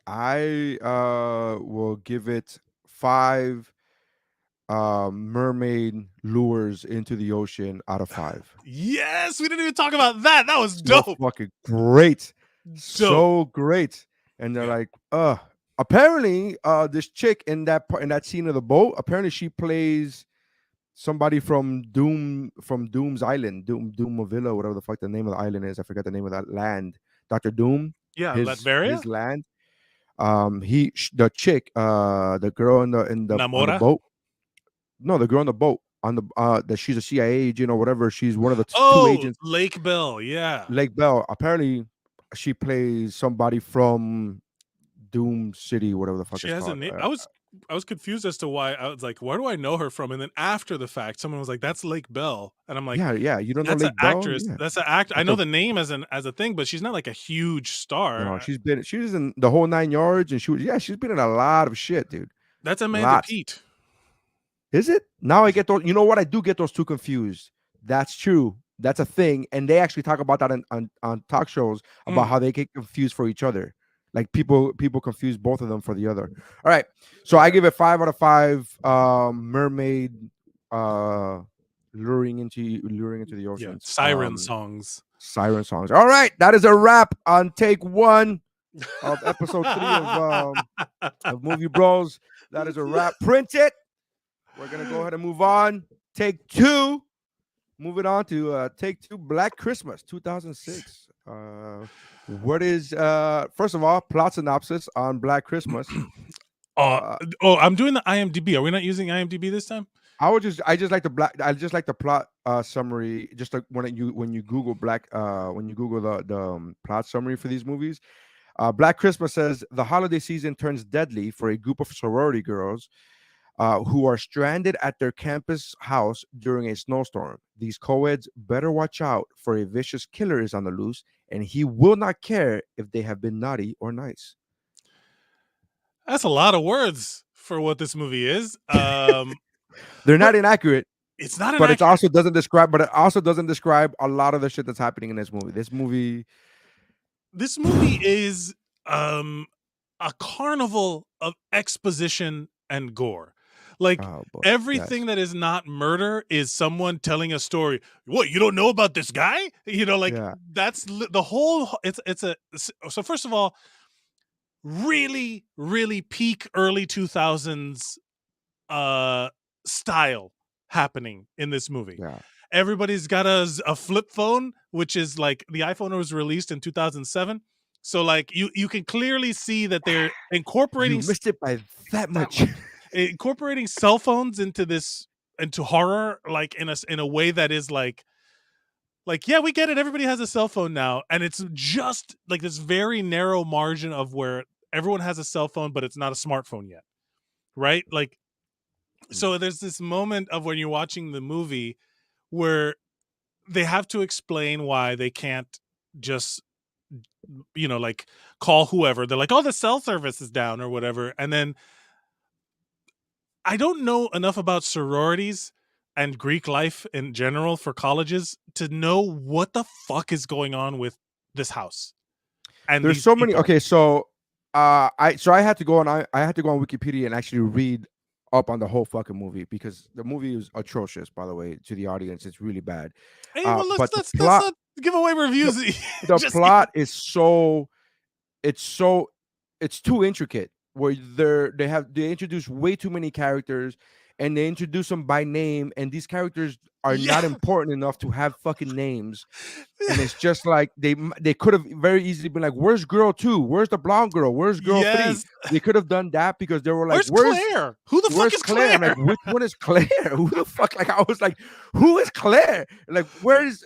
I will give it 5 mermaid lures into the ocean out of 5.
Yes, we didn't even talk about that. That was
So
dope.
fucking great.
Dope.
So great. And they're
Yeah.
like, apparently, this chick in that scene of the boat, apparently she plays somebody from Doom's Island, Doomavilla, whatever the fuck the name of the island is. I forgot the name of that land. Dr. Doom,
Yeah,
his
Latveria?
land. The chick, the girl on the
Namora?
boat. No, the girl on the boat on the that she's a CIA agent or whatever. She's one of the two
Oh,
agents.
Lake Bell. Yeah.
Lake Bell. Apparently, she plays somebody from Doom City, whatever the fuck
She
it's
has a
called.
name. confused as to why. I was like, where do I know her from? And then after the fact, someone was like, that's Lake Bell. And I'm like,
Yeah, yeah. You don't know
that's an
Lake Bell?
actress.
Yeah,
That's an act. I
that's
know
a
the name as a thing, but she's not like a huge star.
no. She was in the whole 9 yards, and she's been in a lot of shit, dude.
That's Amanda
Lots.
Peet.
Is it? Now I get those. You know what? I do get those two confused. That's true. That's a thing, and they actually talk about that on talk shows about
Mm,
how they get confused for each other. Like people confuse both of them for the other. All right, so I give it 5 out of 5. Mermaid, uh, luring into the
yeah,
oceans.
siren songs.
Siren songs. All right, that is a wrap on take 1 of episode 3 of Movie Bros. That is a wrap. Print it. We're gonna go ahead and move on. Take 2. Moving on to take 2. Black Christmas, 2006. What is first of all plot synopsis on Black Christmas? Uh,
I'm doing the IMDb. Are we not using IMDb this time?
I just like the plot summary. Just like when you Google when you Google the plot summary for these movies. Black Christmas says the holiday season turns deadly for a group of sorority girls who are stranded at their campus house during a snowstorm. These co-eds better watch out, for a vicious killer is on the loose, and he will not care if they have been naughty or nice.
That's a lot of words for what this movie is.
They're
But
not inaccurate,
it's not
but it
inaccurate.
also doesn't describe. But it also doesn't describe a lot of the shit that's happening in this movie.
This movie is a carnival of exposition and gore. Like
Oh boy, yes,
everything that is not murder is someone telling a story. What, you don't know about this guy? Like
yeah,
that's the whole. It's a so first of all, really, really peak early 2000s style happening in this movie.
yeah.
Everybody's got a flip phone, which is like the iPhone was released in 2007. So like you can clearly see that they're
You
incorporating
missed it by that
that
much.
much, incorporating cell phones into horror, like in a way that is like yeah, we get it, everybody has a cell phone now, and it's just like this very narrow margin of where everyone has a cell phone but it's not a smartphone yet, right? Like so there's this moment of when you're watching the movie where they have to explain why they can't just like call whoever. They're like, oh, the cell service is down or whatever. And then I don't know enough about sororities and Greek life in general for colleges to know what the fuck is going on with this house and
There's
these
so many.
people.
Okay, so I had to go on. I had to go on Wikipedia and actually read up on the whole fucking movie, because the movie is atrocious. By the way, to the audience, it's really bad.
Hey, well,
But
let's not give away
the,
reviews.
the
Just
plot is it's so it's too intricate. Where they introduce way too many characters, and they introduce them by name, and these characters are
yeah,
not important enough to have fucking names. And it's just like they could have very easily been like, "Where's girl 2? Where's the blonde girl? Where's girl 3?"
yes.
They could have done that, because they were like,
Where's Claire? Who the fuck
where's
is
Claire?" I'm
Claire?
like, "Which one is Claire? Who the fuck?" Like, I was like, "Who is Claire?" Like, where's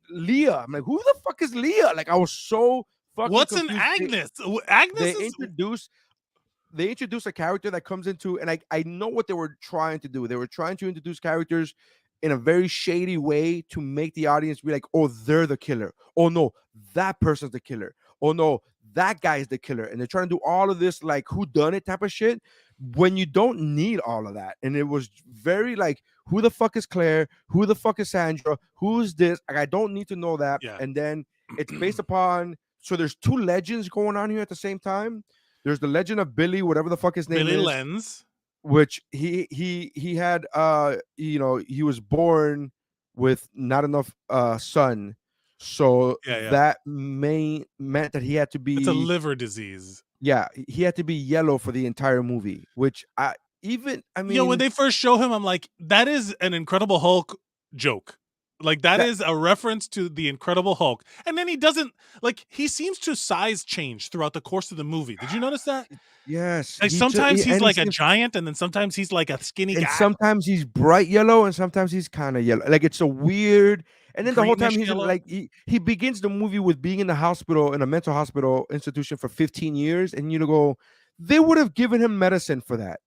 Leah? I'm like, "Who the fuck is Leah?" Like, I was so fucking
What's an
confused.
Agnes? Agnes
They
is
introduce they introduce a character that comes into, and I know what they were trying to do. They were trying to introduce characters in a very shady way to make the audience be like, "Oh, they're the killer. Oh no, that person's the killer. Oh no, that guy is the killer." And they're trying to do all of this like who done it type of shit, when you don't need all of that. And it was very like, who the fuck is Claire? Who the fuck is Sandra? Who's this? Like, I don't need to know that.
yeah.
And then it's based upon, so there's two legends going on here at the same time. There's the legend of Billy, whatever the fuck his name
Billy
is,
Lenz.
which he had he was born with not enough sun, so
Yeah, yeah.
that meant that he had to
It's a
be,
liver disease.
yeah, he had to be yellow for the entire movie, which I
When
mean
they first show him, I'm like, that is an Incredible Hulk joke. Like that
that
is a reference to the Incredible Hulk. And then he doesn't like he seems to size change throughout the course of the movie. Did you notice that?
yes,
Like sometimes he's
and he
like a
seems,
giant and then sometimes he's like a skinny
and
guy,
sometimes he's bright yellow and sometimes he's kind of yellow, like it's a weird. And then the whole time
greenish
he's in,
yellow.
like he begins the movie with being in the hospital, in a mental hospital institution for 15 years, and you go, they would have given him medicine for that.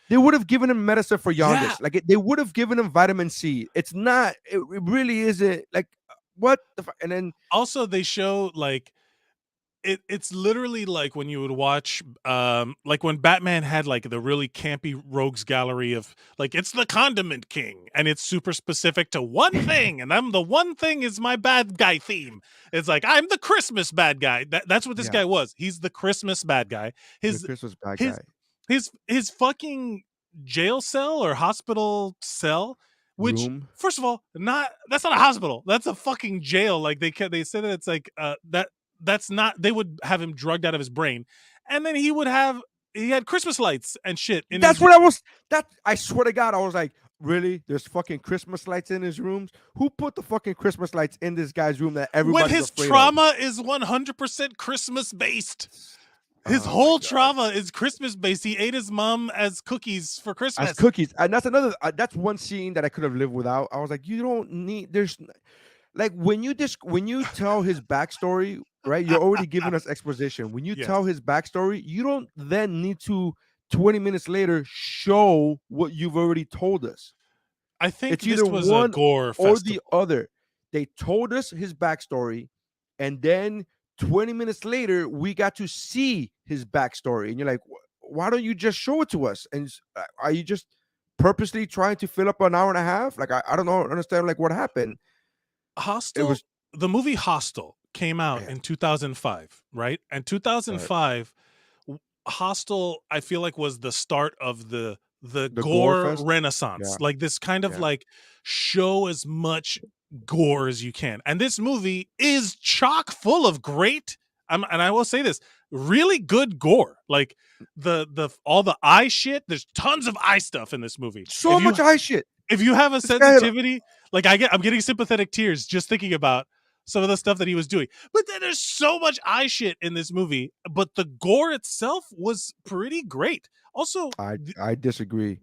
They would have given him medicine for
Yeah.
jaundice. Like they would have given him vitamin C. It's not. It really isn't. Like what the. And then
Also, they show like it's literally like when you would watch like when Batman had like the really campy rogues gallery of like it's the condiment king and it's super specific to one thing and I'm the one thing is my bad guy theme. It's like I'm the Christmas bad guy. That's what this
yeah,
guy was. He's the Christmas bad guy.
the
His
Christmas bad
his
guy
his fucking jail cell or hospital cell, which
room.
first of all, that's not a hospital. That's a fucking jail. Like they say that it's like that's not, they would have him drugged out of his brain. And then he had Christmas lights and shit in
That's
his
what I was. That I swear to God, I was like, really? There's fucking Christmas lights in his rooms. Who put the fucking Christmas lights in this guy's room that
when
everybody's
his
afraid of?
trauma is 100% Christmas based. His
Oh my
whole
God.
trauma is Christmas based. He ate his mom as cookies for
As
Christmas.
cookies, and that's another. That's one scene that I could have lived without. I was like, you don't need. There's like when you tell his backstory, right? You're already giving us exposition. When you
Yes.
tell his backstory, you don't then need to 20 minutes later show what you've already told us.
I think
It's
this
either
was a
one
gore
or the
festival.
other. They told us his backstory, and then 20 minutes later, we got to see his backstory. And you're like, why don't you just show it to us? And are you just purposely trying to fill up an hour and a half? Like, I don't know, understand like what happened. It
Hostel,
was
the movie Hostel came out
yeah,
in 2005, right? And
right.
2005, Hostel, I feel like was the start of the
The gore
gore
fest.
renaissance.
Yeah,
Like this kind of
yeah.
like show as much gore as you can. And this movie is chock full of great and I will say this, really good gore. Like the all the eye shit, there's tons of eye stuff in this movie.
So much high shit.
If you have a
This guy had
sensitivity, like I'm getting sympathetic tears just thinking about some of the stuff that he was doing. But then there's so much eye shit in this movie, but the gore itself was pretty great. Also,
I disagree.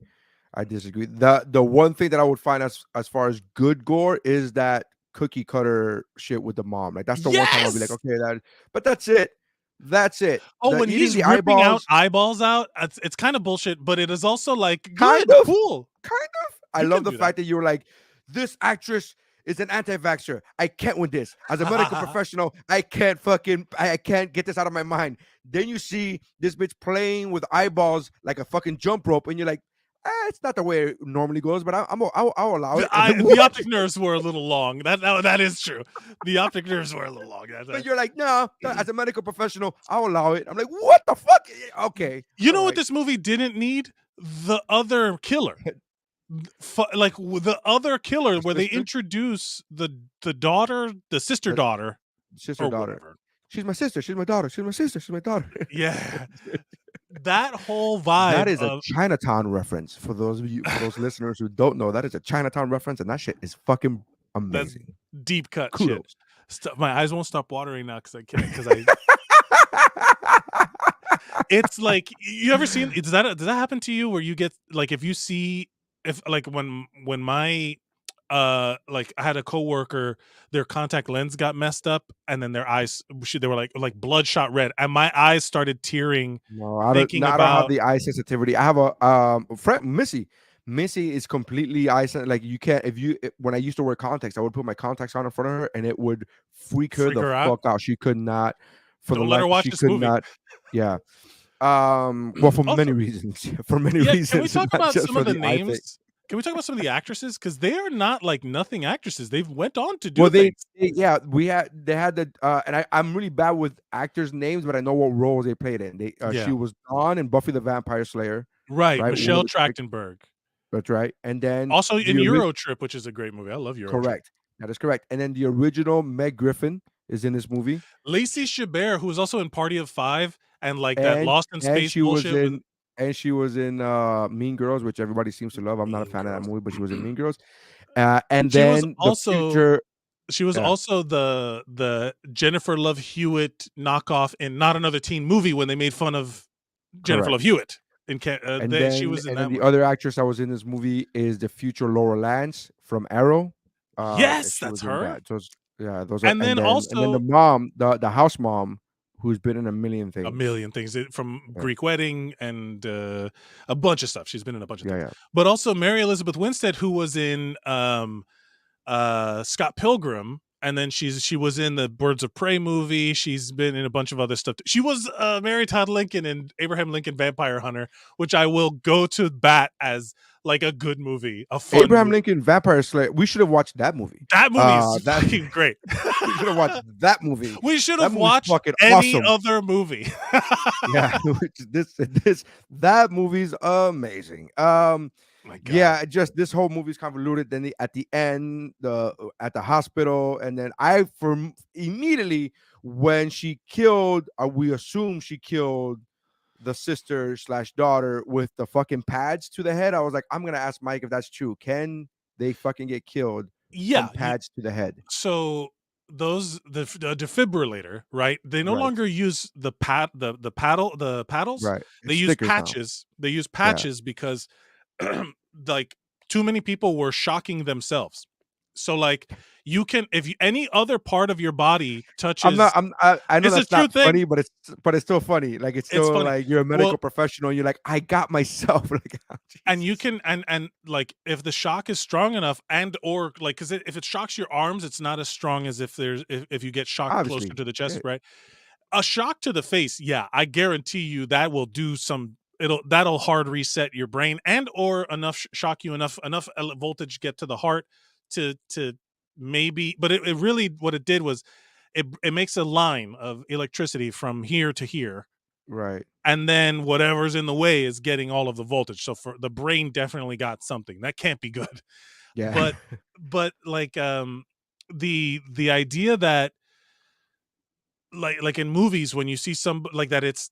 I disagree. The one thing that I would find as far as good gore is that cookie cutter shit with the mom. Like that's the one time I'll be like,
yes.
okay, that. But that's it. That's it.
Oh,
The
when
eating
he's
the
ripping out
eyeballs,
eyeballs out, it's kind of bullshit, but it is also like
kind
good,
of,
cool.
kind of. I
You
love
can
the
do that.
fact that you were like, this actress is an anti-vaxxer. I can't win this. As a medical professional, I can't get this out of my mind. Then you see this bitch playing with eyeballs like a fucking jump rope, and you're like, it's not the way it normally goes, but I'll allow it. And then
The
what?
optic nerves were a little long. That is true. The optic nerves were a little long.
But you're like, no, as a medical professional, I'll allow it. I'm like, what the fuck? Okay,
You
all
know what
right.
this movie didn't need? The other killer. Like the other killer
The
where they
sister,
introduce the daughter, the sister
the
daughter
sister
or
daughter.
whatever.
She's my sister. She's my daughter. She's my sister. She's my daughter.
Yeah. That whole
That
vibe
is a
of
Chinatown reference for those of you, for those listeners who don't know. That is a Chinatown reference, and that shit is fucking
that's
amazing.
deep cut shit.
Kudos.
My eyes won't stop watering now because I it's like you ever seen does that happen to you where you get like if you see if like when my like I had a coworker, their contact lens got messed up and then their eyes they were like bloodshot red and my eyes started tearing
No, I don't.
thinking
No, I don't have
about
the eye sensitivity. I have a friend, Missy. Missy is completely eye sensitive. Like you can't. When I used to wear contacts, I would put my contacts on in front of her, and it would freak her
freak
the
her out.
fuck out. She could not, for the
Don't let
life.
her watch
She
this
could
movie.
not. Yeah. Well, for many
Also,
reasons. For many
yeah, can we
reasons,
talk
not
about
just
some
for
of the
the eye thing.
names? Can we talk about some of the actresses? Because they are not like nothing actresses. They've went on to do
Well,
things.
yeah, they had the, and I'm really bad with actors' names, but I know what roles they played in. She
Yeah.
was Dawn in Buffy the Vampire Slayer,
Right.
right?
Michelle Trachtenberg.
That's right. And then
Also in
the original,
Euro Trip, which is a great movie. I love Euro Trip.
correct. That is correct. And then the original Meg Griffin is in this movie,
Lacey Chabert, who was also in Party of Five and like that
and
Lost in
and
Space
she was
bullshit with
in she was in Mean Girls, which everybody seems to love. I'm not a
Mean
fan of that
Girls.
movie, but she was in Mean Girls. And
She was
then the
also
future, yeah,
the Jennifer Love Hewitt knockoff in Not Another Teen Movie when they made fun of Jennifer Love
correct.
Hewitt. She was in
And then
that
the
movie.
other actress that was in this movie is the future Laura Lance from Arrow. And
Yes,
she
that's
was in
her.
that. So yeah, those are,
And then
and then the
also
mom, the house mom, who's been in a million
A
things.
million things from
Yeah,
Greek Wedding and a bunch of stuff. She's been in a bunch of
yeah,
things.
yeah.
But also Mary Elizabeth Winstead, who was in Scott Pilgrim, and then she was in the Birds of Prey movie. She's been in a bunch of other stuff. She was Mary Todd Lincoln in Abraham Lincoln Vampire Hunter, which I will go to bat as like a good movie, a fun
Abraham
movie.
Lincoln Vampire Slayer. We should have watched that movie.
That movie is
That
fucking great.
we should have watched that movie.
We should
That
have
movie's
watched
fucking
any
awesome.
other movie.
Yeah, this that movie's amazing.
My God.
Yeah, just this whole movie's convoluted. Then at the end, the at the hospital, and then immediately when she killed, we assume she killed the sister slash daughter with the fucking pads to the head. I was like, I'm gonna ask Mike if that's true. Can they fucking get killed from
Yeah.
pads to the head?
So the defibrillator, right? They no
Right,
longer use the paddles.
right.
They
It's
use
stickers now.
patches. They use
Yeah.
patches because like too many people were shocking themselves. So like you can if you, any other part of your body
I'm not.
touches,
I know
it's a
that's
true
not
thing.
funny, but it's still funny. Like it's
It's
still
funny.
like you're a medical
Well,
professional. You're like, I got myself. Like, oh,
and you
Jesus.
can and like if the shock is strong enough and or like because if it shocks your arms, it's not as strong as if you get shocked closer
Obviously,
to the
yeah,
chest, right? A shock to the face, yeah, I guarantee you that will do some that'll hard reset your brain and or enough shock you enough voltage get to the heart to maybe but it really what it did was it makes a line of electricity from here to here,
right.
and then whatever's in the way is getting all of the voltage, so for the brain definitely got something that can't be good.
Yeah,
but like the idea that like in movies when you see some like that it's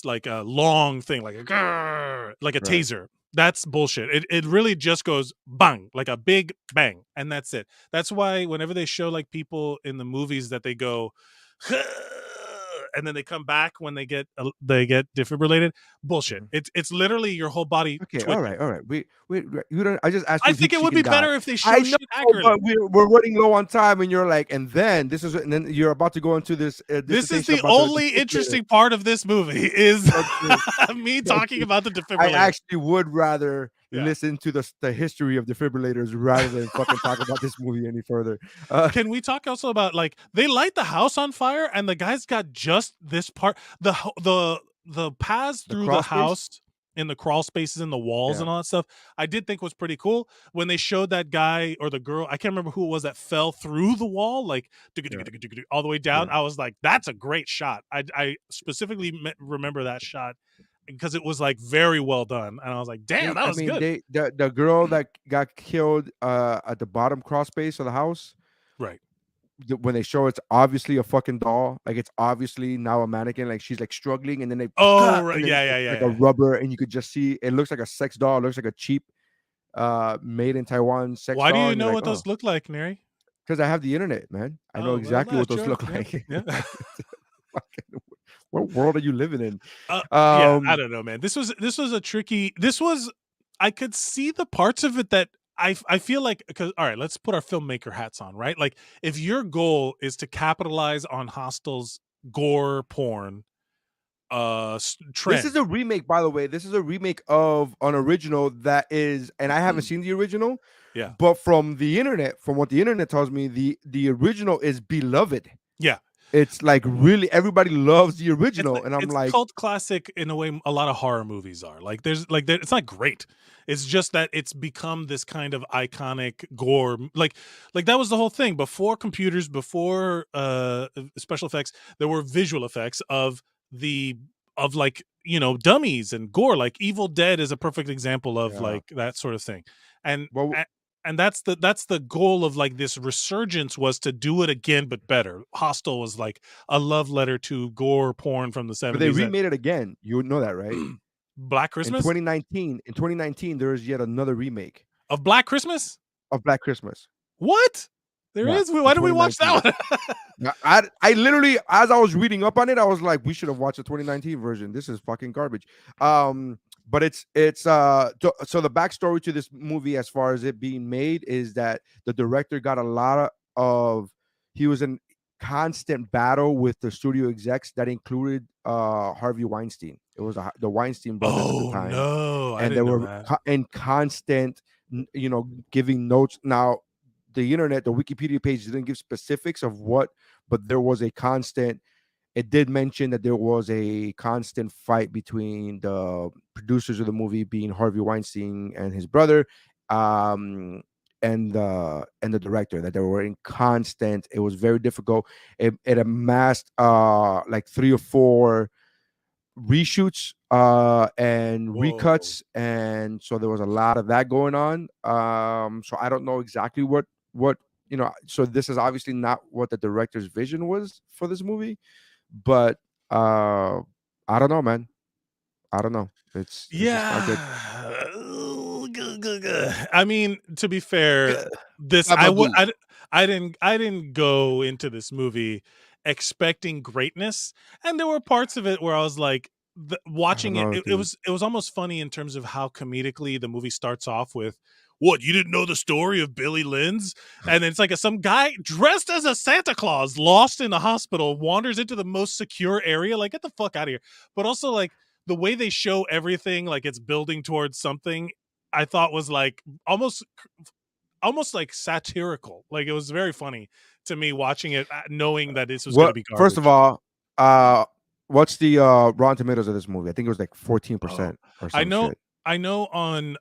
like a long thing like a grrr, like a
right.
taser, that's bullshit. It really just goes bang, like a big bang, and that's it. That's why whenever they show like people in the movies that they go and then they come back when they get defibrillated, bullshit.
Mhm.
It's literally your whole body
Okay, all
twitching.
right, all right. We don't. I just asked
I
you if
think it
she
would
can
be
die.
better if they
I
show
know,
shit accurately.
but we're running low on time, and you're like, and then you're about to go into this
This is
dissertation
the
about the
only
defibrillator.
interesting part of this movie is
Okay,
me talking
okay.
about the
I
defibrillator.
actually would rather
Yeah.
listen to the history of defibrillators rather than fucking talk about this movie any further. Uh,
Can we talk also about like they light the house on fire and the guy's got just this part, the paths
the
through the
crawl space.
house in the crawl spaces in the walls
Yeah,
and all that stuff, I did think was pretty cool when they showed that guy or the girl, I can't remember who it was, that fell through the wall like
yeah,
all the way down.
yeah.
I was like, that's a great shot. I specifically remember that shot because it was like very well done, and I was like, damn, that
I
was
mean,
good.
the girl that got killed at the bottom crawl space of the house.
Right.
When they show it's obviously a fucking doll, like it's obviously now a mannequin, like she's like struggling, and then they
Oh, right.
and then
Yeah, yeah,
it's
yeah,
like a
yeah.
rubber, and you could just see it looks like a sex doll, it looks like a cheap made in Taiwan sex
Why do
doll,
you
and you're
know
like,
what
oh,
those look like, Neri?
because I have the internet, man. I know
Oh, well,
exactly what
that's
those
true.
look
Yeah,
like.
yeah.
Fucking- what world are you living in?
Yeah, I
Um,
don't know, man. This was a tricky. This was I could see the parts of it that I feel like because all right, let's put our filmmaker hats on, right? Like if your goal is to capitalize on Hostel's gore porn
this is
trend,
a remake, by the way. This is a remake of an original that is, and I haven't seen the original,
yeah,
but from the internet, from what the internet tells me, the original is beloved.
yeah.
It's like really everybody loves the original, and I'm
It's
like,
cult classic in a way a lot of horror movies are. Like there's like it's not great. It's just that it's become this kind of iconic gore like that was the whole thing before computers, before special effects, there were visual effects the of like, you know, dummies and gore. Like Evil Dead is a perfect example of
yeah.
like that sort of thing. And
Well,
and that's the goal of like this resurgence was to do it again but better. Hostel was like a love letter to gore porn from the
but they
70s.
remade it again. You know that, right?
Black
In
Christmas?
2019, there is yet another remake
Of Black Christmas?
of Black Christmas.
What? There
Yeah,
is?
in
Why did we watch
2019.
that one?
Yeah, I literally, as I was reading up on it, I was like, we should have watched the 2019 version. This is fucking garbage. But so the backstory to this movie, as far as it being made, is that the director got a lot of he was an constant battle with the studio execs that included Harvey Weinstein. It was the Weinstein brothers at the
Oh
time,
no, I
and they
didn't know
were
that.
in constant, giving notes. Now, the internet, the Wikipedia page didn't give specifics of what, but there was a constant. It did mention that there was a constant fight between the producers of the movie, being Harvey Weinstein and his brother, um, and the director, that they were in constant. It was very difficult. It amassed like 3 or 4 reshoots and
Whoa.
recuts, and so there was a lot of that going on. So I don't know exactly what so this is obviously not what the director's vision was for this movie, but uh I don't know, man. I don't know. It's just not good.
Yeah. I mean, to be fair, this I would
Gabagoo.
I didn't go into this movie expecting greatness, and there were parts of it where I was like,
I don't
watching it,
know, dude.
it was almost funny in terms of how comedically the movie starts off with. What, you didn't know the story of Billy Lynn's? And then it's like some guy dressed as a Santa Claus, lost in the hospital, wanders into the most secure area. Like, get the fuck out of here. But also, like, the way they show everything, like it's building towards something, I thought was like almost like satirical. Like, it was very funny to me watching it, knowing that this was going to
What
be
First of
garbage.
all, what's the Rotten Tomatoes of this movie? I think it was like
Oh,
14% or
I
some
know.
shit.
I know on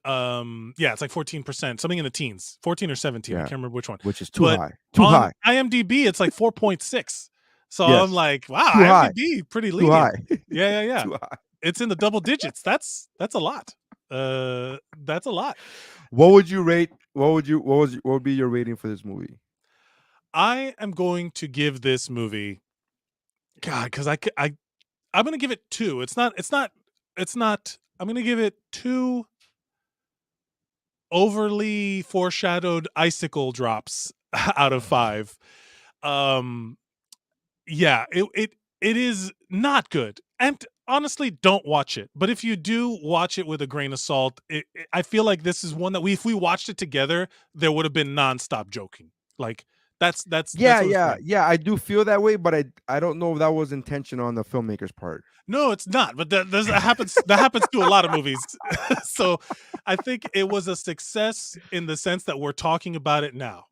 yeah, it's like 14%, something in the teens, 14 or 17. I
Yeah,
can't remember which one.
which is too
But
high. Too
on
high.
IMDb, it's like 4.6. So I'm
Yes.
like, wow,
Too high.
IMDb pretty
Too
lenient.
high.
Yeah, yeah, yeah.
Too high.
It's in the double digits. That's a lot. That's a lot.
What would you rate? What would be your rating for this movie?
I am going to give this movie, God, because I'm going to give it 2. It's not. I'm going to give it 2 overly foreshadowed icicle drops out of 5. Um, yeah, it is not good, and honestly, don't watch it. But if you do, watch it with a grain of salt. I feel like this is one that if we watched it together, there would have been nonstop joking. Like, that's
Yeah,
what it's
yeah,
like.
yeah. I do feel that way, but I don't know if that was intentional on the filmmaker's part.
No, it's not. But that happens. That happens to a lot of movies. So I think it was a success in the sense that we're talking about it now.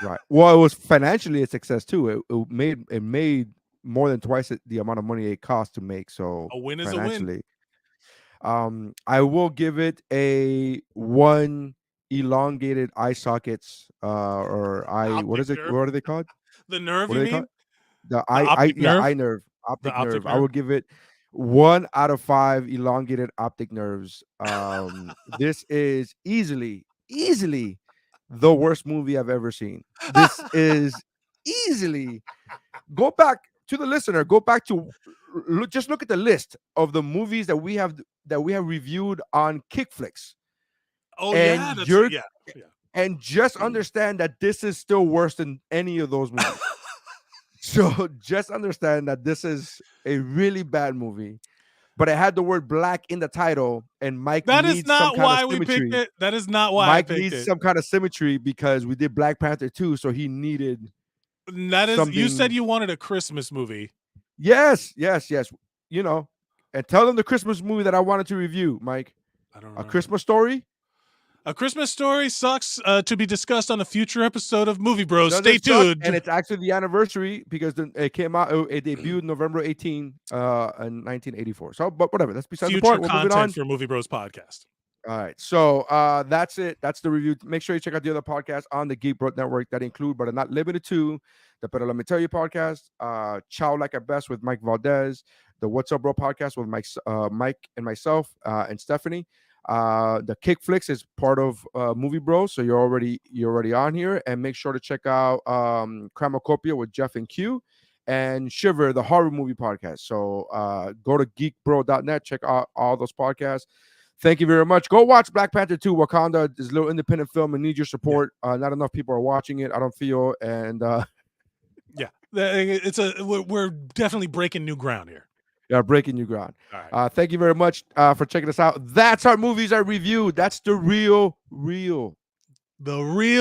Right. Well, it was financially a success too. It made more than twice the amount of money it cost to make. So
A win is a win.
financially, I will give it a 1 elongated eye sockets, or eye. What
Optic
is it?
nerve.
What are they called?
The nerve,
What are
you
they called?
mean?
The
The
eye,
optic
yeah,
nerve.
eye nerve,
The
optic
optic
nerve. I
nerve.
will give it 1 out of 5 elongated optic nerves. This is easily the worst movie I've ever seen. This is easily. Go back to the listener. Go back to just look at the list of the movies that we have reviewed on Kickflix,
Oh
and
yeah, that's
you're
yeah, yeah.
and just understand that this is still worse than any of those movies. So just understand that this is a really bad movie, but it had the word black in the title, and Mike
That is
needs some
not
kind of
why we picked
symmetry.
it. That is not why I
Mike
picked
needs
it.
some kind of symmetry because we did Black Panther 2, so he needed
That is, you said
something.
you wanted a Christmas movie.
Yes, yes, yes. You know, and tell them the Christmas movie that I wanted to review, Mike.
I don't
A
remember.
Christmas Story.
A Christmas Story sucks, to be discussed on a future episode of Movie
It
Bros. Stay
doesn't suck, and
tuned.
it's actually the anniversary because it came out. It debuted November 18, in 1984. So, but whatever. That's besides the
Future
point. We're moving
content
on.
for Movie Bros podcast.
All right. So that's it. That's the review. Make sure you check out the other podcasts on the Geek Bro Network that include, but are not limited to, the Pero Let Me Tell You podcast, Chow Like at Best with Mike Valdez, the What's Up Bro podcast with Mike and myself, and Stephanie. The Kickflix is part of Movie Bro, so you're already on here. And make sure to check out Cramocopia with Jeff and Q, and Shiver, the horror movie podcast. So go to geekbro.net, check out all those podcasts. Thank you very much. Go watch Black Panther 2, Wakanda. Is a little independent film and needs your
Yeah,
support. Not enough people are watching it, I don't feel. And
yeah. It's we're definitely breaking new ground here.
yeah, breaking new ground.
All right.
Thank you very much for checking us out. That's our movies I reviewed. That's the real.
The real.